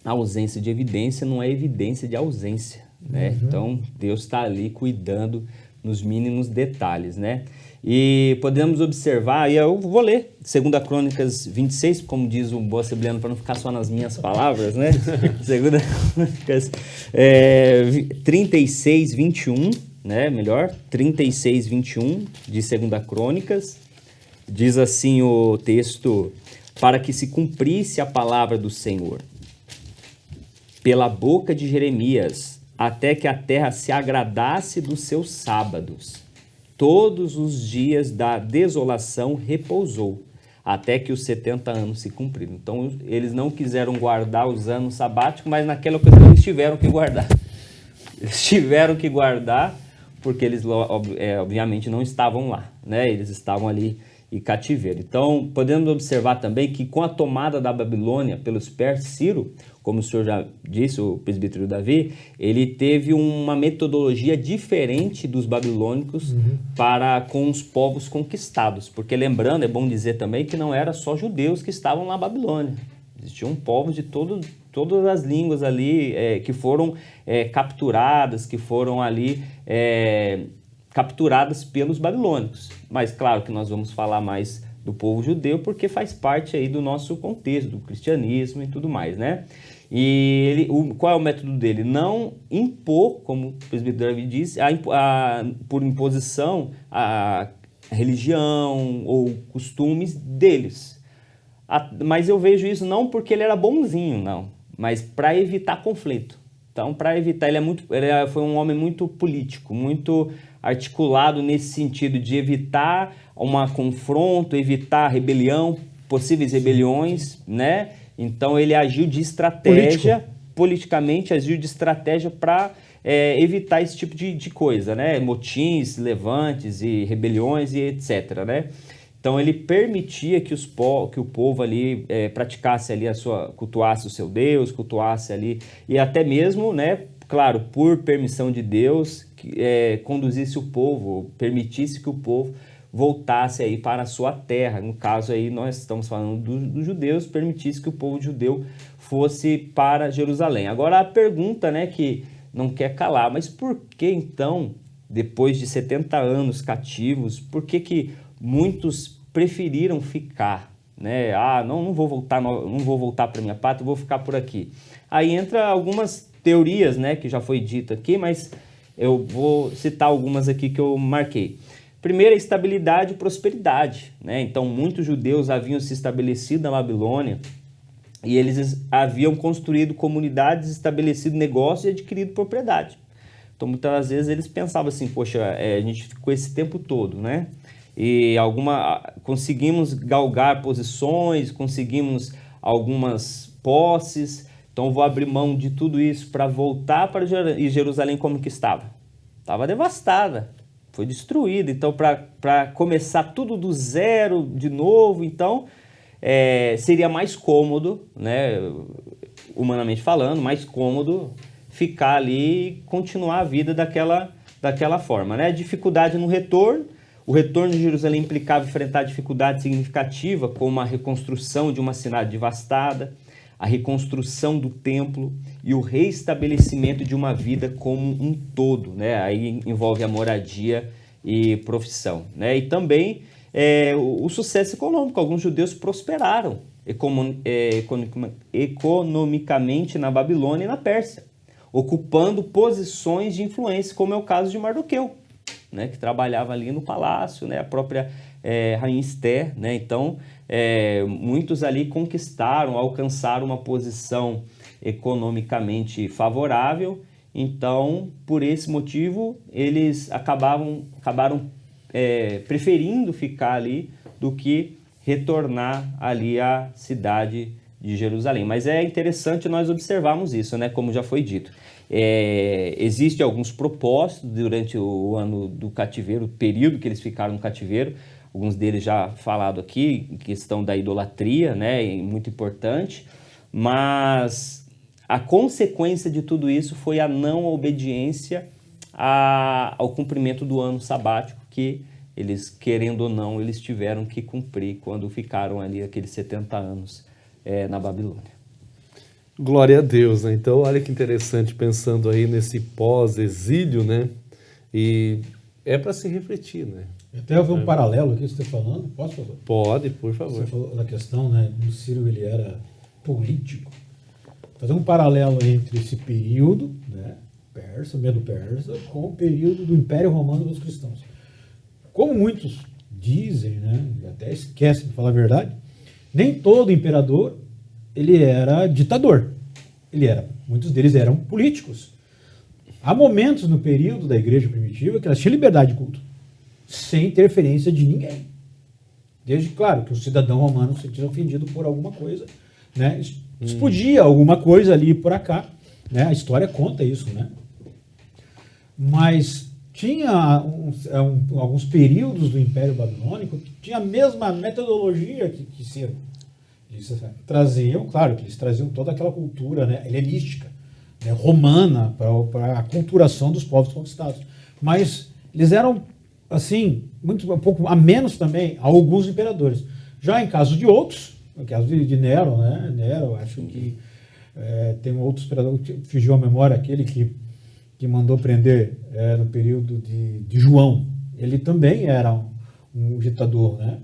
a ausência de evidência não é evidência de ausência, né? Então, Deus está ali cuidando nos mínimos detalhes, né? E podemos observar, e eu vou ler 2 Crônicas 26, como diz o bom assembleano, para não ficar só nas minhas palavras, né? 2 Crônicas 36, 21, né? Melhor, 36, 21 de 2 Crônicas. Diz assim o texto: para que se cumprisse a palavra do Senhor pela boca de Jeremias, até que a terra se agradasse dos seus sábados. Todos os dias da desolação repousou, até que os 70 anos se cumpriram. Então, eles não quiseram guardar os anos sabáticos, mas naquela ocasião eles tiveram que guardar. Eles tiveram que guardar, porque eles, obviamente, não estavam lá, né? Eles estavam ali em cativeiro. Então, podemos observar também que com a tomada da Babilônia pelos persas, Ciro, como o senhor já disse, o presbítero Davi, ele teve uma metodologia diferente dos babilônicos para com os povos conquistados. Porque lembrando, é bom dizer também que não era só judeus que estavam na Babilônia. Existiam povos de todas as línguas ali que foram capturadas, que foram ali capturadas pelos babilônicos. Mas claro que nós vamos falar mais do povo judeu, porque faz parte aí do nosso contexto, do cristianismo e tudo mais, né? E qual é o método dele? Não impor, como o presbítero Davi disse, por imposição a religião ou costumes deles. Mas eu vejo isso não porque ele era bonzinho, não, mas para evitar conflito. Então, para evitar, ele foi um homem muito político, muito articulado nesse sentido de evitar um confronto, evitar rebelião, possíveis rebeliões, né? Então, ele agiu de estratégia, politicamente agiu de estratégia para evitar esse tipo de coisa, né? Motins, levantes e rebeliões e etc, né? Então, ele permitia que o povo ali praticasse ali cultuasse o seu Deus, cultuasse ali, e até mesmo, né, claro, por permissão de Deus, conduzisse o povo, permitisse que o povo voltasse aí para a sua terra. No caso aí, nós estamos falando dos judeus, permitisse que o povo judeu fosse para Jerusalém. Agora, a pergunta, né, que não quer calar, mas por que então, depois de 70 anos cativos, por que muitos preferiram ficar, né? Não vou voltar para minha pátria, vou ficar por aqui. Aí entra algumas teorias, né, que já foi dito aqui, mas eu vou citar algumas aqui que eu marquei. Primeiro, estabilidade e prosperidade, né? Então, muitos judeus haviam se estabelecido na Babilônia e eles haviam construído comunidades, estabelecido negócios e adquirido propriedade. Então, muitas vezes eles pensavam assim, poxa, a gente ficou esse tempo todo, né? E conseguimos galgar posições, conseguimos algumas posses, então vou abrir mão de tudo isso para voltar para Jerusalém como que estava? Estava devastada, foi destruída, então para começar tudo do zero de novo, então seria mais cômodo, né, humanamente falando, mais cômodo ficar ali e continuar a vida daquela forma, né? Dificuldade no retorno. O retorno de Jerusalém implicava enfrentar dificuldade significativa, como a reconstrução de uma cidade devastada, a reconstrução do templo e o reestabelecimento de uma vida como um todo, né? Aí envolve a moradia e profissão, né? E também o sucesso econômico. Alguns judeus prosperaram economicamente na Babilônia e na Pérsia, ocupando posições de influência, como é o caso de Mardoqueu, né, que trabalhava ali no palácio, né, a própria Rainha Esther, né, então muitos ali conquistaram, alcançaram uma posição economicamente favorável, então por esse motivo eles acabaram preferindo ficar ali do que retornar ali à cidade de Jerusalém. Mas é interessante nós observarmos isso, né? Como já foi dito. Existem alguns propósitos durante o ano do cativeiro, o período que eles ficaram no cativeiro, alguns deles já falado aqui, em questão da idolatria, né? Muito importante, mas a consequência de tudo isso foi a não obediência ao cumprimento do ano sabático, que eles, querendo ou não, eles tiveram que cumprir quando ficaram ali aqueles 70 anos na Babilônia. Glória a Deus, né? Então, olha que interessante, pensando aí nesse pós-exílio, né? E é para se refletir, né? Até houve um paralelo aqui que você está falando. Posso falar? Pode, por favor. Você falou da questão, né? O Ciro, ele era político. Fazer um paralelo entre esse período, né? Persa, Medo-Persa, com o período do Império Romano dos cristãos. Como muitos dizem, né? Até esquecem de falar a verdade, nem todo imperador ele era ditador. Muitos deles eram políticos. Há momentos no período da igreja primitiva que elas tinham liberdade de culto, sem interferência de ninguém. Desde, claro, que o cidadão romano se sentisse ofendido por alguma coisa, né? Explodia alguma coisa ali por cá, né? A história conta isso, né? Mas tinha alguns períodos do Império Babilônico que tinha a mesma metodologia que Ciro. Eles traziam, claro, que eles traziam toda aquela cultura, né, helenística, né, romana, para a aculturação dos povos conquistados. Mas eles eram, assim, um pouco a menos também a alguns imperadores. Já em caso de outros, no caso de Nero, né, Nero, acho que tem outros imperadores, fugiu a memória, aquele que mandou prender no período de João. Ele também era um ditador, né?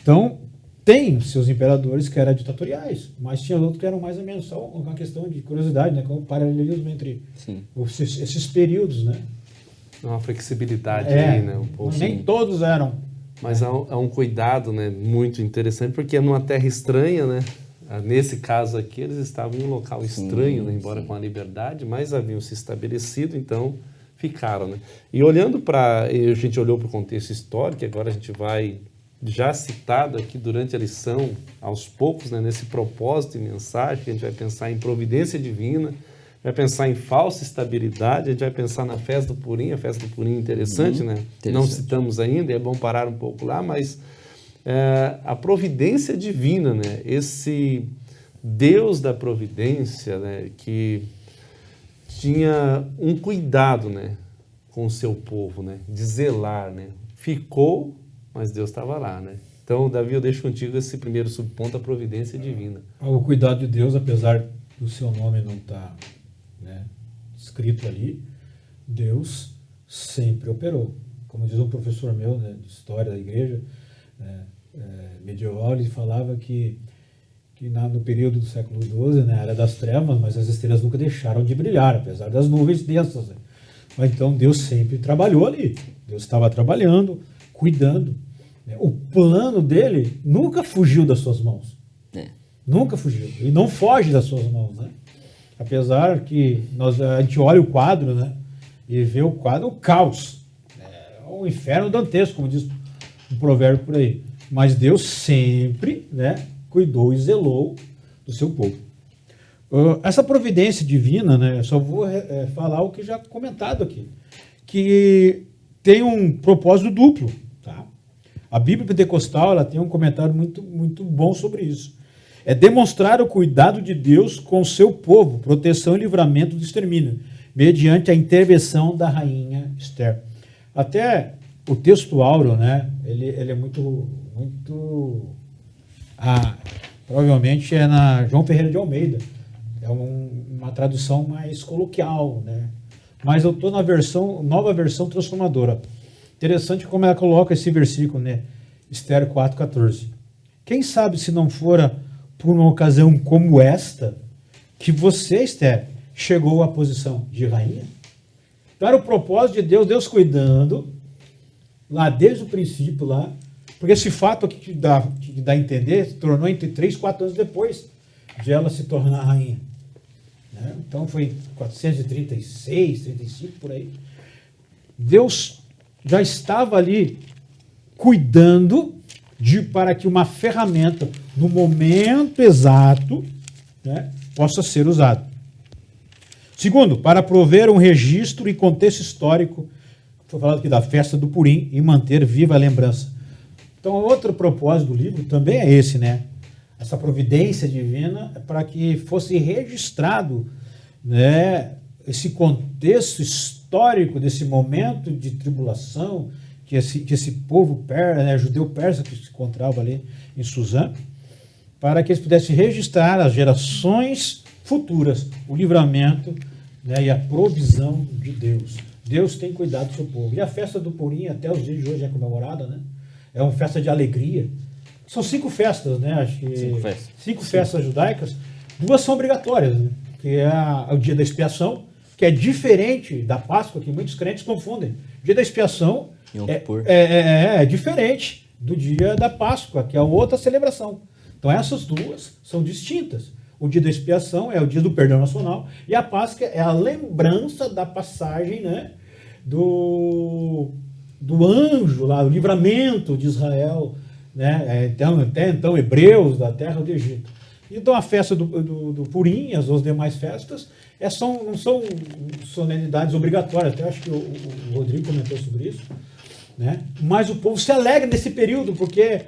Então, tem seus imperadores que eram ditatoriais, mas tinha outros que eram mais ou menos, só uma questão de curiosidade, né? Com o paralelismo entre esses períodos, né? Uma flexibilidade aí, né? Um pouco. Nem todos eram. Mas há um cuidado, né, muito interessante, porque é numa terra estranha, né? Nesse caso aqui, eles estavam em um local estranho, né? Embora com a liberdade, mas haviam se estabelecido, então ficaram, né? E olhando a gente olhou para o contexto histórico, agora a gente vai, já citado aqui durante a lição, aos poucos, né, nesse propósito e mensagem, que a gente vai pensar em providência divina, vai pensar em falsa estabilidade, a gente vai pensar na festa do Purim. A festa do Purim é interessante, né? Interessante. Não citamos ainda, é bom parar um pouco lá, mas a providência divina, né? Esse Deus da providência, né, que tinha um cuidado, né, com o seu povo, né, de zelar, né? Ficou, mas Deus estava lá, né? Então, Davi, eu deixo contigo esse primeiro subponto, a providência divina. O cuidado de Deus, apesar do seu nome não estar, né, escrito ali, Deus sempre operou. Como diz um professor meu, né, de história da igreja medieval, ele falava que no período do século XII, né, era das trevas, mas as estrelas nunca deixaram de brilhar, apesar das nuvens densas. Né? Mas então Deus sempre trabalhou ali. Deus estava trabalhando, cuidando. O plano dele nunca fugiu das suas mãos. Nunca fugiu. E não foge das suas mãos, né? Apesar que a gente olha o quadro, né? E vê o quadro, o caos. O inferno dantesco, como diz um provérbio por aí. Mas Deus sempre, né, cuidou e zelou do seu povo. Essa providência divina, né? Eu só vou falar o que já comentado aqui. Que tem um propósito duplo. Tá? A Bíblia Pentecostal, ela tem um comentário muito, muito bom sobre isso. É demonstrar o cuidado de Deus com o seu povo, proteção e livramento do extermínio, mediante a intervenção da rainha Esther. Até o texto áureo, né, ele é muito provavelmente é na João Ferreira de Almeida. É uma tradução mais coloquial, né? Mas eu estou na nova versão transformadora. Interessante como ela coloca esse versículo, né? Esther 4,14. Quem sabe se não fora por uma ocasião como esta, que você, Esther, chegou à posição de rainha? Então era o propósito de Deus cuidando, lá desde o princípio, lá, porque esse fato aqui que dá a entender se tornou entre 3 e 4 anos depois de ela se tornar rainha. Né? Então foi 436, 35, por aí. Deus já estava ali cuidando para que uma ferramenta, no momento exato, né, possa ser usada. Segundo, para prover um registro e contexto histórico, foi falado aqui da festa do Purim, e manter viva a lembrança. Então, outro propósito do livro também é esse, né? Essa providência divina é para que fosse registrado, né, esse contexto histórico desse momento de tribulação que esse povo né, judeu-persa que se encontrava ali em Suzã, para que eles pudessem registrar as gerações futuras o livramento, né, e a provisão de Deus. Deus tem cuidado do seu povo. E a festa do Purim, até os dias de hoje, é comemorada, né? É uma festa de alegria. São 5 festas, né? Acho que 5 festas judaicas. 2 são obrigatórias, né? Que é o dia da expiação, que é diferente da Páscoa, que muitos crentes confundem. O dia da expiação é diferente do dia da Páscoa, que é outra celebração. Então essas 2 são distintas. O dia da expiação é o dia do perdão nacional, e a Páscoa é a lembrança da passagem, né, do anjo lá, o livramento de Israel, né, até então hebreus da terra do Egito. Então a festa do Purim, as 2 demais festas, não são solenidades obrigatórias, até acho que o Rodrigo comentou sobre isso, né, mas o povo se alegra nesse período, porque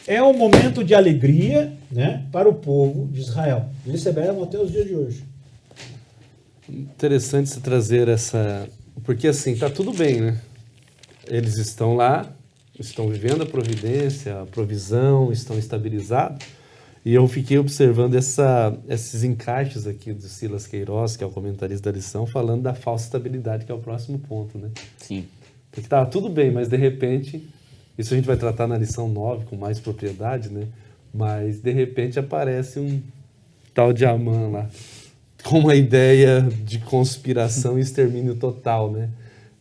é um momento de alegria, né, para o povo de Israel. Eles celebram até os dias de hoje. Interessante você trazer essa... Porque assim, tá tudo bem, né? Eles estão lá, estão vivendo a providência, a provisão, estão estabilizados. E eu fiquei observando esses encaixes aqui do Silas Queiroz, que é o comentarista da lição, falando da falsa estabilidade, que é o próximo ponto, né? Sim. Porque tá tudo bem, mas de repente... Isso a gente vai tratar na lição 9 com mais propriedade, né? Mas, de repente, aparece um tal de Amã lá, com uma ideia de conspiração e extermínio total, né?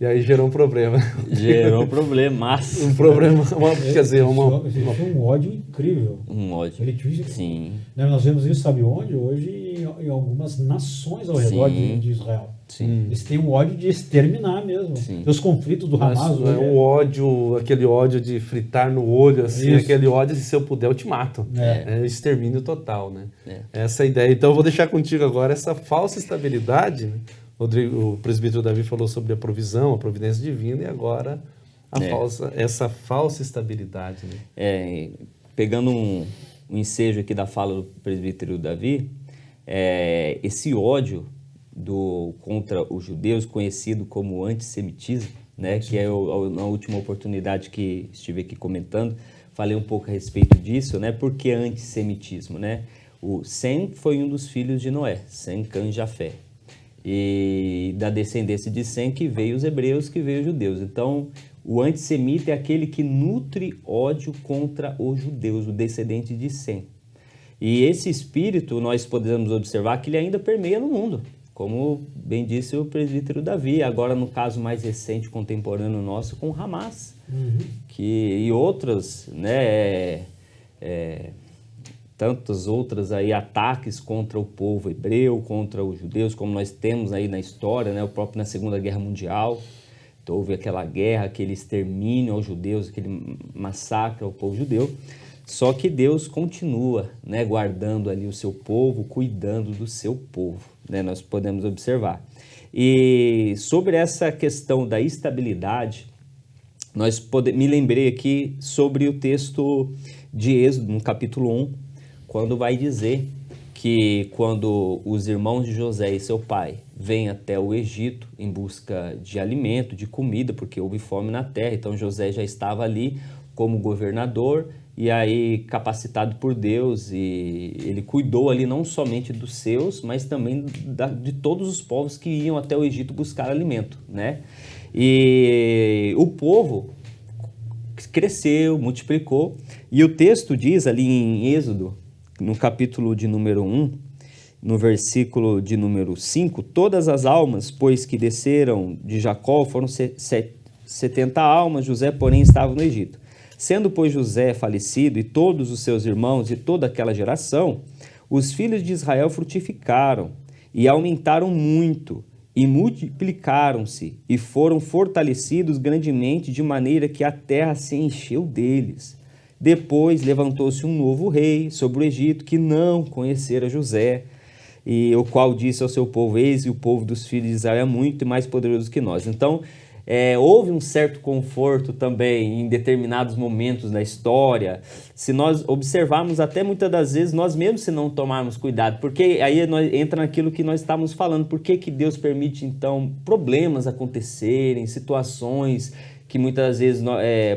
E aí gerou um problema. Gerou um problemaço. Um problema, quer dizer, Existe um ódio incrível. Um ódio. Sim. Nós vemos isso, sabe onde? Hoje, em algumas nações ao redor de Israel. Sim. Eles têm um ódio de exterminar mesmo. Sim. Os conflitos do Hamas. É um ódio, aquele ódio de fritar no olho, assim, aquele ódio de se eu puder eu te mato. É extermínio total, né? Essa é a ideia. Então eu vou deixar contigo agora essa falsa estabilidade, né? O presbítero Davi falou sobre a provisão, a providência divina, e agora essa falsa estabilidade. Né? Pegando um ensejo aqui da fala do presbítero Davi, esse ódio contra os judeus, conhecido como antissemitismo, né, que na última oportunidade que estive aqui comentando, falei um pouco a respeito disso, né, por que antissemitismo, né? O Sem foi um dos filhos de Noé, Sem, Cã e Jafé. E da descendência de Sem que veio os hebreus, que veio os judeus. Então, o antissemita é aquele que nutre ódio contra os judeus, o descendente de Sem. E esse espírito, nós podemos observar que ele ainda permeia no mundo, como bem disse o presbítero Davi, agora no caso mais recente, contemporâneo nosso, com Hamas, e outras, né, tantas outras aí ataques contra o povo hebreu, contra os judeus, como nós temos aí na história, né, o próprio na Segunda Guerra Mundial. Então, houve aquela guerra, aquele extermínio aos judeus, aquele massacre ao povo judeu. Só que Deus continua, né, guardando ali o seu povo, cuidando do seu povo, né, nós podemos observar. E sobre essa questão da estabilidade, me lembrei aqui sobre o texto de Êxodo, no capítulo 1, quando vai dizer que quando os irmãos de José e seu pai vêm até o Egito em busca de alimento, de comida, porque houve fome na terra, então José já estava ali como governador, e aí capacitado por Deus, e ele cuidou ali não somente dos seus, mas também de todos os povos que iam até o Egito buscar alimento, né? E o povo cresceu, multiplicou, e o texto diz ali em Êxodo, no capítulo de número 1, no versículo de número 5, todas as almas, pois que desceram de Jacó, foram 70 almas, José, porém, estava no Egito. Sendo, pois, José falecido e todos os seus irmãos e toda aquela geração, os filhos de Israel frutificaram e aumentaram muito e multiplicaram-se e foram fortalecidos grandemente de maneira que a terra se encheu deles. Depois levantou-se um novo rei sobre o Egito que não conhecera José, e o qual disse ao seu povo: eis o povo dos filhos de Israel é muito mais poderoso que nós. Então, houve um certo conforto também em determinados momentos da história, se nós observarmos até muitas das vezes nós mesmos, se não tomarmos cuidado, porque aí entra naquilo que nós estávamos falando, por que que Deus permite então problemas acontecerem, situações que muitas vezes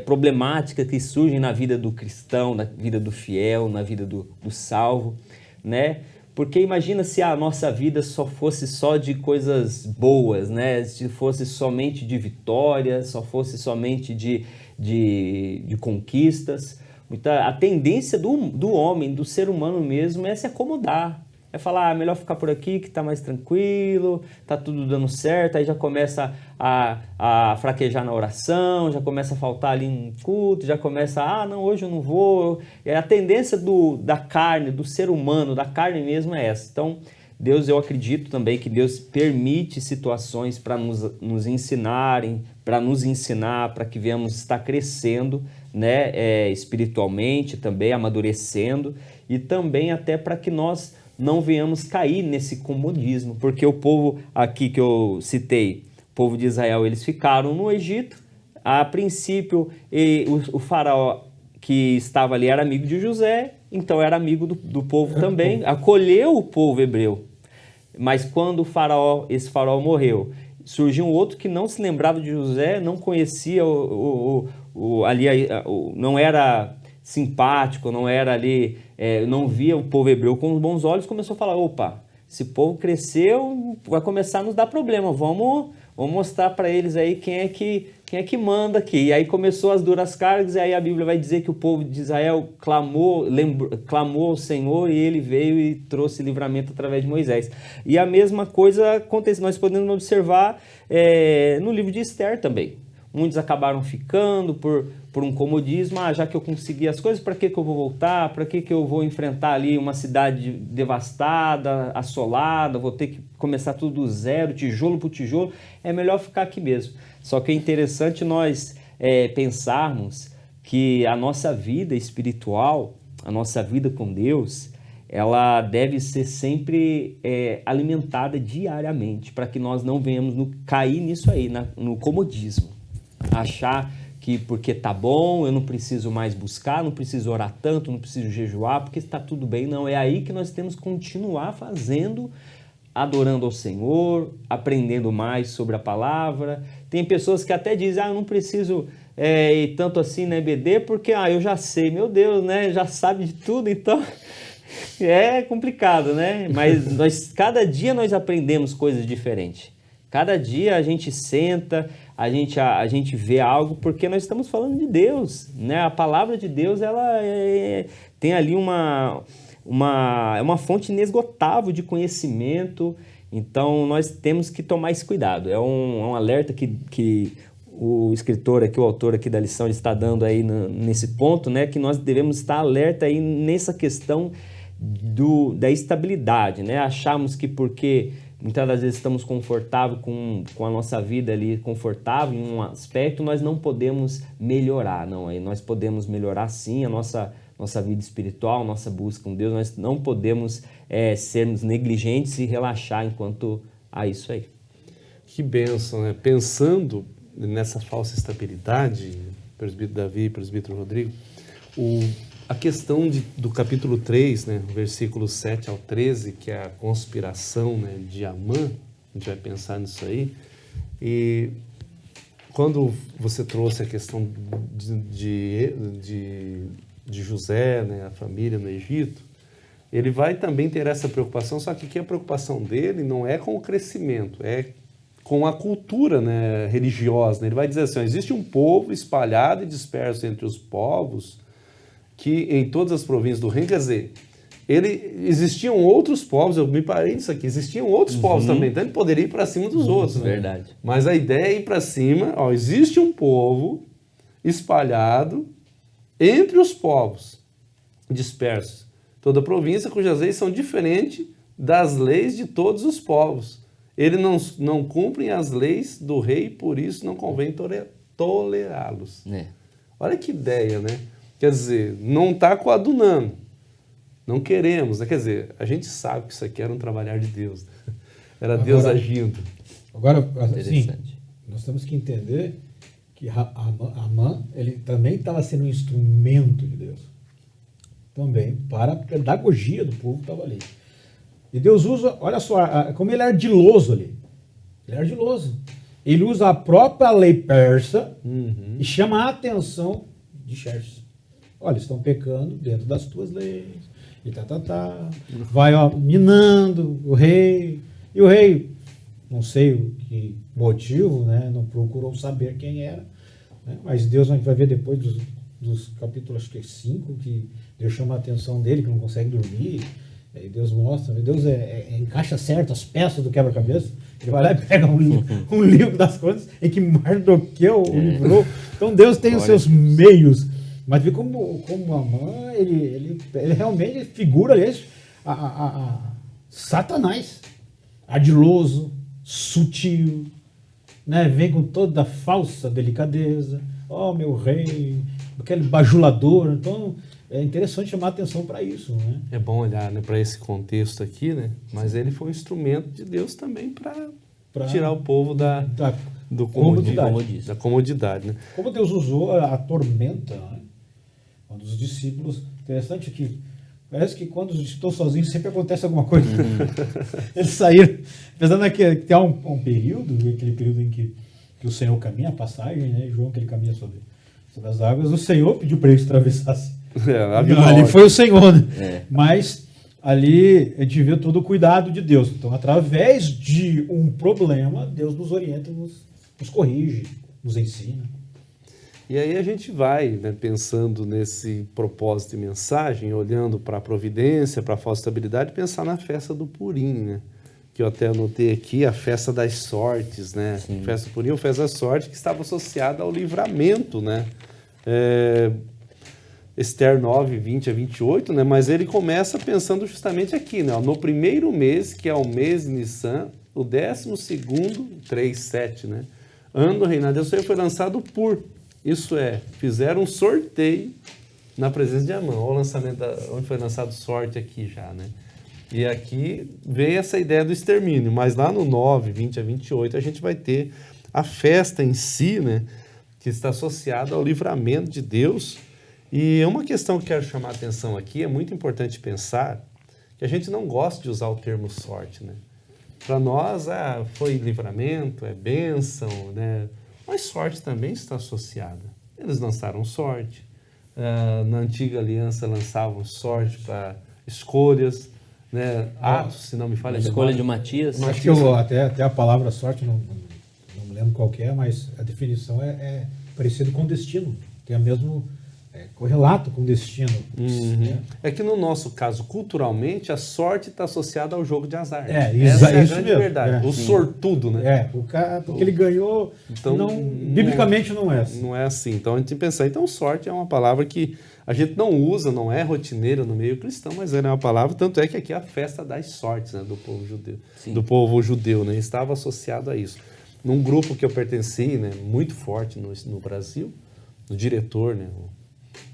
problemáticas que surgem na vida do cristão, na vida do fiel, na vida do salvo, né? Porque imagina se a nossa vida só fosse só de coisas boas, né? Se fosse somente de vitórias, só fosse somente de conquistas. A tendência do homem, do ser humano mesmo, é se acomodar. É falar, melhor ficar por aqui que tá mais tranquilo, tá tudo dando certo, aí já começa a fraquejar na oração, já começa a faltar ali um culto, já começa, não, hoje eu não vou. A tendência da carne, do ser humano, da carne mesmo é essa. Então, Deus, eu acredito também que Deus permite situações para nos ensinarem, para nos ensinar, para que venhamos estar crescendo, né, espiritualmente também, amadurecendo, e também até para que nós não venhamos cair nesse comodismo, porque o povo aqui que eu citei, o povo de Israel, eles ficaram no Egito. A princípio, o faraó que estava ali era amigo de José, então era amigo do povo também, acolheu o povo hebreu. Mas quando esse faraó morreu, surgiu um outro que não se lembrava de José, não conhecia não era simpático, não era ali, não via o povo hebreu com bons olhos, começou a falar, opa, esse povo cresceu, vai começar a nos dar problema, vamos mostrar para eles aí quem é que manda aqui. E aí começou as duras cargas, e aí a Bíblia vai dizer que o povo de Israel clamou ao Senhor, e ele veio e trouxe livramento através de Moisés. E a mesma coisa acontece, nós podemos observar no livro de Esther também. Muitos acabaram ficando por um comodismo, já que eu consegui as coisas, para que eu vou voltar? Para que eu vou enfrentar ali uma cidade devastada, assolada, vou ter que começar tudo do zero, tijolo por tijolo, é melhor ficar aqui mesmo. Só que é interessante nós pensarmos que a nossa vida espiritual, a nossa vida com Deus, ela deve ser sempre alimentada diariamente, para que nós não venhamos cair nisso aí, no comodismo. Achar que porque tá bom, eu não preciso mais buscar, não preciso orar tanto, não preciso jejuar, porque está tudo bem. Não, é aí que nós temos que continuar fazendo, adorando ao Senhor, aprendendo mais sobre a palavra. Tem pessoas que até dizem, eu não preciso ir tanto assim na EBD, porque eu já sei, meu Deus, né? Já sabe de tudo, então é complicado, né? Mas cada dia nós aprendemos coisas diferentes. Cada dia a gente senta, a gente vê algo, porque nós estamos falando de Deus, né? A palavra de Deus, ela tem ali uma fonte inesgotável de conhecimento, então nós temos que tomar esse cuidado. É um alerta que o escritor aqui, o autor aqui da lição, ele está dando aí nesse ponto, né? Que nós devemos estar alerta aí nessa questão da estabilidade, né? Achamos que porque muitas das vezes estamos confortáveis com a nossa vida ali, confortável em um aspecto, nós não podemos melhorar, não. Aí nós podemos melhorar sim a nossa vida espiritual, nossa busca com Deus, nós não podemos sermos negligentes e relaxar enquanto há isso aí. Que bênção, né? Pensando nessa falsa estabilidade, presbítero Davi, presbítero Rodrigo, a questão do capítulo 3, né, versículos 7 ao 13, que é a conspiração, né, de Amã, a gente vai pensar nisso aí, e quando você trouxe a questão de José, né, a família no Egito, ele vai também ter essa preocupação, só que aqui a preocupação dele não é com o crescimento, é com a cultura, né, religiosa. Né? Ele vai dizer assim, existe um povo espalhado e disperso entre os povos, que em todas as províncias do reino, quer dizer, existiam outros povos, eu me parei nisso aqui, existiam outros povos também, então ele poderia ir para cima dos outros. Né? Verdade. Mas a ideia é ir para cima, ó, existe um povo espalhado entre os povos dispersos. Toda província cujas leis são diferentes das leis de todos os povos. Eles não cumprem as leis do rei, por isso não convém tolerá-los. Olha que ideia, né? Quer dizer, não está coadunando. Não queremos, né? Quer dizer, a gente sabe que isso aqui era um trabalhar de Deus. Né? Era Deus agindo. Agora, assim, nós temos que entender que Amã, ele também estava sendo um instrumento de Deus. Também, para a pedagogia do povo que estava ali. E Deus usa, olha só, como ele é ardiloso ali. Ele é ardiloso. Ele usa a própria lei persa e chama a atenção de Xerxes. Olha, estão pecando dentro das tuas leis. E vai minando o rei. E o rei, não sei o que motivo, né, não procurou saber quem era. Né, mas Deus, a gente vai ver depois dos capítulos, acho que 5, que Deus chama a atenção dele, que não consegue dormir. E Deus mostra, Deus encaixa certo as peças do quebra-cabeça. Ele vai lá e pega um livro das coisas em que Mardoqueu o livrou. Então Deus tem os seus meios. Mas vê como Amã, ele realmente figura a Satanás. Ardiloso, sutil, né? Vem com toda a falsa delicadeza. Ó, meu rei, aquele bajulador. Então é interessante chamar a atenção para isso, né? É bom olhar, né, para esse contexto aqui, né? Mas ele foi um instrumento de Deus também para tirar o povo da comodidade, né? Como Deus usou a tormenta, né? Quando os discípulos... Interessante que parece que quando estão sozinhos sempre acontece alguma coisa. Eles saíram, apesar que tem um período, aquele período em que o Senhor caminha a passagem, né? João, que ele caminha sobre as águas, o Senhor pediu para eles atravessassem. Ali foi o Senhor, né? Mas ali a gente vê todo o cuidado de Deus. Então, através de um problema, Deus nos orienta, nos corrige, nos ensina. E aí a gente vai, né, pensando nesse propósito e mensagem, olhando para a providência, para a falsa estabilidade, pensar na festa do Purim, né? Que eu até anotei aqui, a festa das sortes, né? A festa do Purim, a festa da sorte, que estava associada ao livramento, né? Esther 9, 20 a 28, né? Mas ele começa pensando justamente aqui, né? No primeiro mês, que é o mês de Nissan, o 12º, 3, 7, né? Ano do reinado do Senhor foi lançado isso é, fizeram um sorteio na presença de Amã. Olha o lançamento, onde foi lançado sorte aqui já, né? E aqui veio essa ideia do extermínio, mas lá no 9, 20 a 28, a gente vai ter a festa em si, né? Que está associada ao livramento de Deus. E uma questão que quero chamar a atenção aqui, é muito importante pensar que a gente não gosta de usar o termo sorte, né? Para nós, foi livramento, é bênção, né? Mas sorte também está associada. Eles lançaram sorte, na antiga aliança lançavam sorte para escolhas, né? Atos, se não me falha. A escolha de Matias. Acho que até a palavra sorte, não me lembro qual que é, mas a definição é parecido com destino. Tem o mesmo correlato com destino. Né? É que no nosso caso, culturalmente, a sorte está associada ao jogo de azar. Essa é a grande mesmo. Verdade. O sortudo, né? O cara, porque ele ganhou, então, biblicamente não é assim. Não é assim. Então a gente tem que pensar. Então sorte é uma palavra que a gente não usa, não é rotineira no meio cristão, mas ela é uma palavra, tanto é que aqui é a festa das sortes, né, do povo judeu. Sim. Do povo judeu, né? Estava associado a isso. Num grupo que eu pertenci, né, muito forte no Brasil, o diretor, né,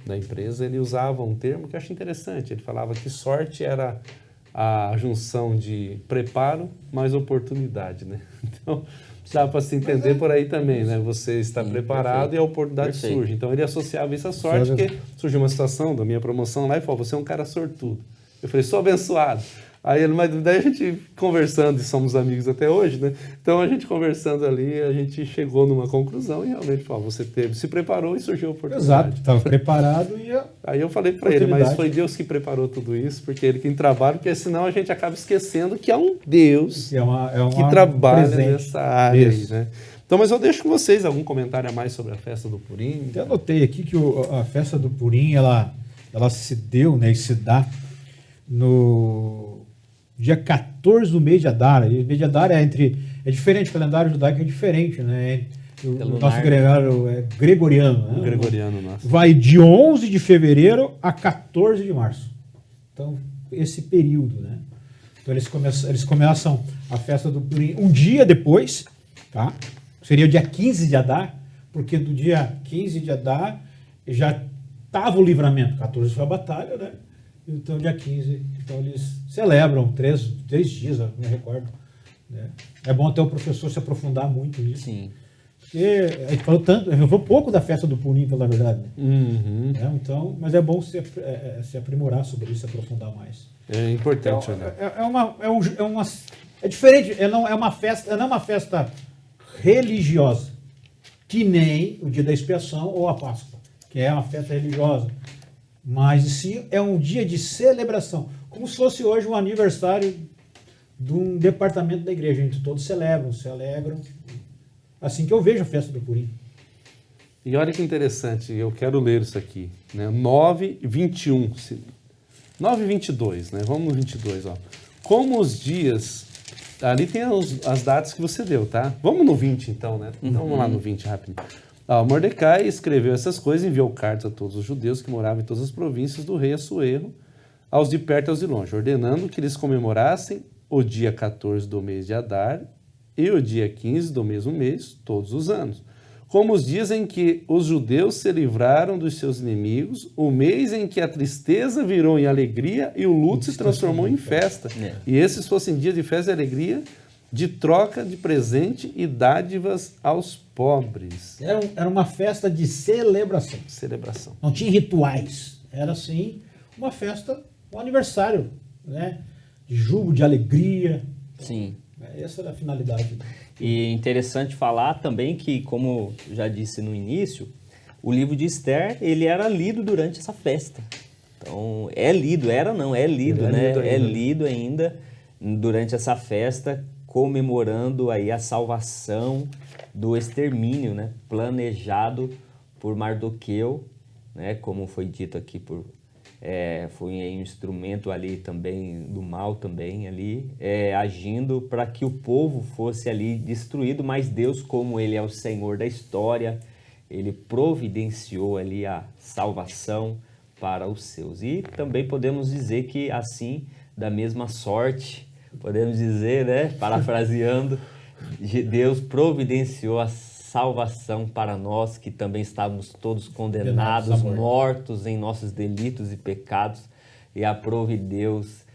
da empresa, ele usava um termo que eu acho interessante. Ele falava que sorte era a junção de preparo mais oportunidade, né? Então, dá para se entender por aí também, né? Você está preparado, perfeito, e a oportunidade surge. Então, ele associava isso à sorte, porque surgiu uma situação da minha promoção lá e falou, você é um cara sortudo. Eu falei, sou abençoado. Aí ele, mas daí a gente conversando, e somos amigos até hoje, né? Então a gente conversando ali, a gente chegou numa conclusão e realmente falou, você se preparou e surgiu a oportunidade. Exato, estava preparado e aí eu falei para ele, mas foi Deus que preparou tudo isso, porque ele quem trabalha, porque senão a gente acaba esquecendo que é um Deus que trabalha nessa área aí, né? Então, mas eu deixo com vocês algum comentário a mais sobre a festa do Purim. Eu anotei aqui que a festa do Purim, ela se deu, né, e se dá no dia 14 do mês de Adar. E o mês de Adar é diferente, o calendário judaico é diferente, né? O nosso gregário é gregoriano, né? O gregoriano nosso. Vai de 11 de fevereiro a 14 de março. Então, esse período, né? Então, eles começam a festa do Purim um dia depois, tá? Seria o dia 15 de Adar, porque do dia 15 de Adar já estava o livramento. 14 foi a batalha, né? Então, dia 15, então eles celebram 3 dias, eu me recordo. Né? É bom até o professor se aprofundar muito nisso. Sim. Porque a gente falou pouco da festa do Purim, pela verdade. Né? Uhum. Então, mas é bom se aprimorar sobre isso, se aprofundar mais. É importante, né? É diferente, não é uma festa religiosa, que nem o dia da expiação ou a Páscoa, que é uma festa religiosa. Mas sim, é um dia de celebração, como se fosse hoje um aniversário de um departamento da igreja. A gente todos celebram, se alegram. Assim que eu vejo a festa do Purim. E olha que interessante, eu quero ler isso aqui, né? 9:21, 9:22, né? Vamos no 22, ó. Como os dias, ali tem as datas que você deu, tá? Vamos no 20 então, né? Então vamos lá no 20 rápido. Mordecai escreveu essas coisas e enviou cartas a todos os judeus que moravam em todas as províncias do rei Assuero, aos de perto e aos de longe, ordenando que eles comemorassem o dia 14 do mês de Adar e o dia 15 do mesmo mês, todos os anos. Como os dias em que os judeus se livraram dos seus inimigos, o mês em que a tristeza virou em alegria e o luto se transformou em festa. E esses fossem dias de festa e alegria, de troca de presente e dádivas aos pobres. Era uma festa de celebração. Celebração. Não tinha rituais. Era, sim, uma festa, um aniversário, né? De júbilo, de alegria. Sim. Essa era a finalidade. E é interessante falar também que, como já disse no início, o livro de Esther, ele era lido durante essa festa. Então, é lido ainda durante essa festa, comemorando aí a salvação do extermínio, né, planejado por Mardoqueu, né, como foi dito aqui foi um instrumento ali também do mal também ali, agindo para que o povo fosse ali destruído, mas Deus, como ele é o Senhor da história, ele providenciou ali a salvação para os seus. E também podemos dizer que assim, da mesma sorte, podemos dizer, né, parafraseando, Deus providenciou a salvação para nós, que também estávamos todos condenados, mortos em nossos delitos e pecados, e aprove Deus,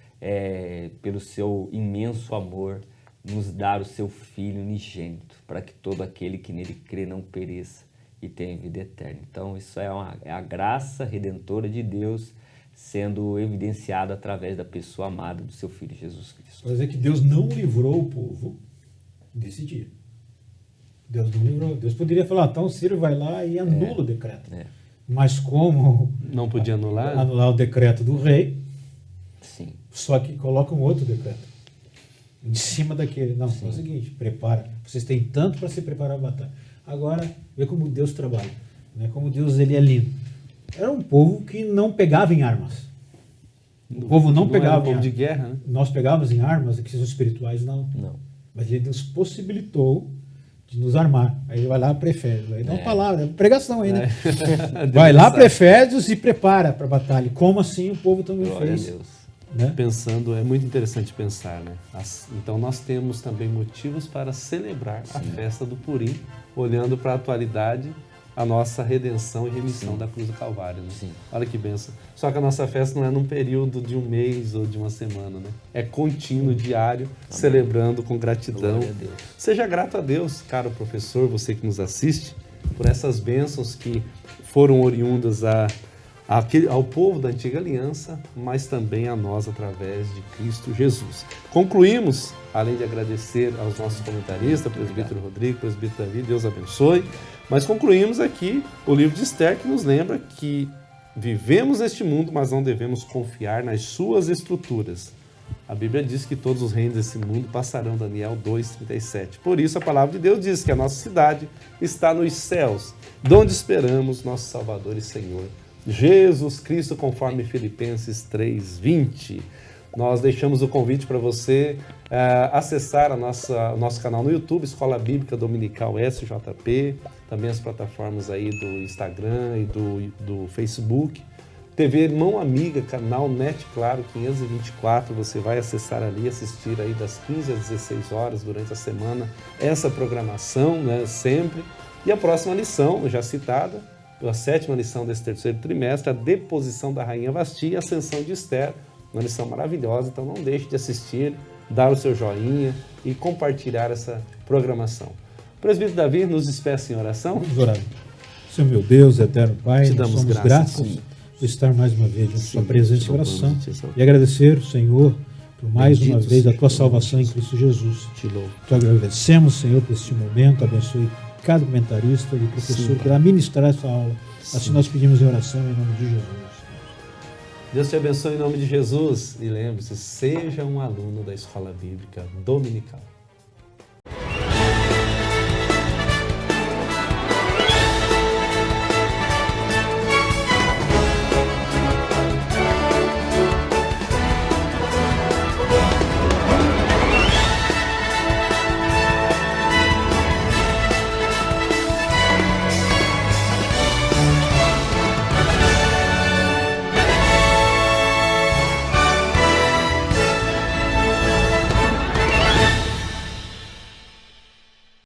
pelo seu imenso amor, nos dar o seu Filho unigênito, para que todo aquele que nele crê não pereça e tenha vida eterna. Então, isso é a graça redentora de Deus sendo evidenciada através da pessoa amada do seu Filho Jesus Cristo. Quer dizer que Deus não livrou o povo desse dia. Deus não livrou. Deus poderia falar, então o Ciro vai lá e anula o decreto. Mas como não podia anular o decreto do rei, sim, só que coloca um outro decreto em cima daquele. Não, é o seguinte, prepara. Vocês têm tanto para se preparar para a batalha. Agora, vê como Deus trabalha. Né? Como Deus ele é lindo. Era um povo que não pegava em armas. O povo não pegava era um povo de guerra, né? Nós pegávamos em armas, que são espirituais, não. Mas ele nos possibilitou de nos armar. Aí ele vai lá para Efésios. Aí dá uma palavra, pregação aí, né? Vai lá para Efésios e prepara para a batalha. Como assim o povo também Glória fez? a Deus. Né? Pensando, é muito interessante pensar, né? Então nós temos também motivos para celebrar a festa do Purim, olhando para a atualidade, a nossa redenção e remissão da cruz do Calvário, né? Sim. Olha que bênção. Só que a nossa festa não é num período de um mês ou de uma semana, né? É contínuo, diário, celebrando com gratidão. Glória a Deus. Seja grato a Deus, caro professor, você que nos assiste, por essas bênçãos que foram oriundas ao povo da antiga aliança, mas também a nós através de Cristo Jesus. Concluímos, além de agradecer aos nossos comentaristas, presbítero Rodrigo, presbítero Davi, Deus abençoe, mas concluímos aqui o livro de Esther, que nos lembra que vivemos neste mundo, mas não devemos confiar nas suas estruturas. A Bíblia diz que todos os reinos desse mundo passarão, Daniel 2:37. Por isso a palavra de Deus diz que a nossa cidade está nos céus, de onde esperamos nosso Salvador e Senhor, Jesus Cristo, conforme Filipenses 3:20. Nós deixamos o convite para você acessar o nosso canal no YouTube, Escola Bíblica Dominical SJP, também as plataformas aí do Instagram e do Facebook. TV Irmão Amiga, canal NET Claro 524, você vai acessar ali, assistir aí das 15 às 16 horas durante a semana essa programação, né, sempre. E a próxima lição, já citada, a 7ª lição desse terceiro trimestre, a deposição da Rainha Vasti e a ascensão de Esther, uma lição maravilhosa, então não deixe de assistir, dar o seu joinha e compartilhar essa programação. Presbítero Davi, nos despeça em oração. Vamos orar. Senhor meu Deus, eterno Pai, Te nós damos somos graças, gratos por estar mais uma vez em Sua presença e oração te louvamos, e agradecer, Senhor, por mais Bendito uma vez a seja Tua o nome salvação em de Cristo Jesus. Te louvo. Te agradecemos, Senhor, por este momento, abençoe cada comentarista e professor que irá ministrar essa aula. Assim nós pedimos em oração em nome de Jesus. Deus te abençoe em nome de Jesus e lembre-se, seja um aluno da Escola Bíblica Dominical.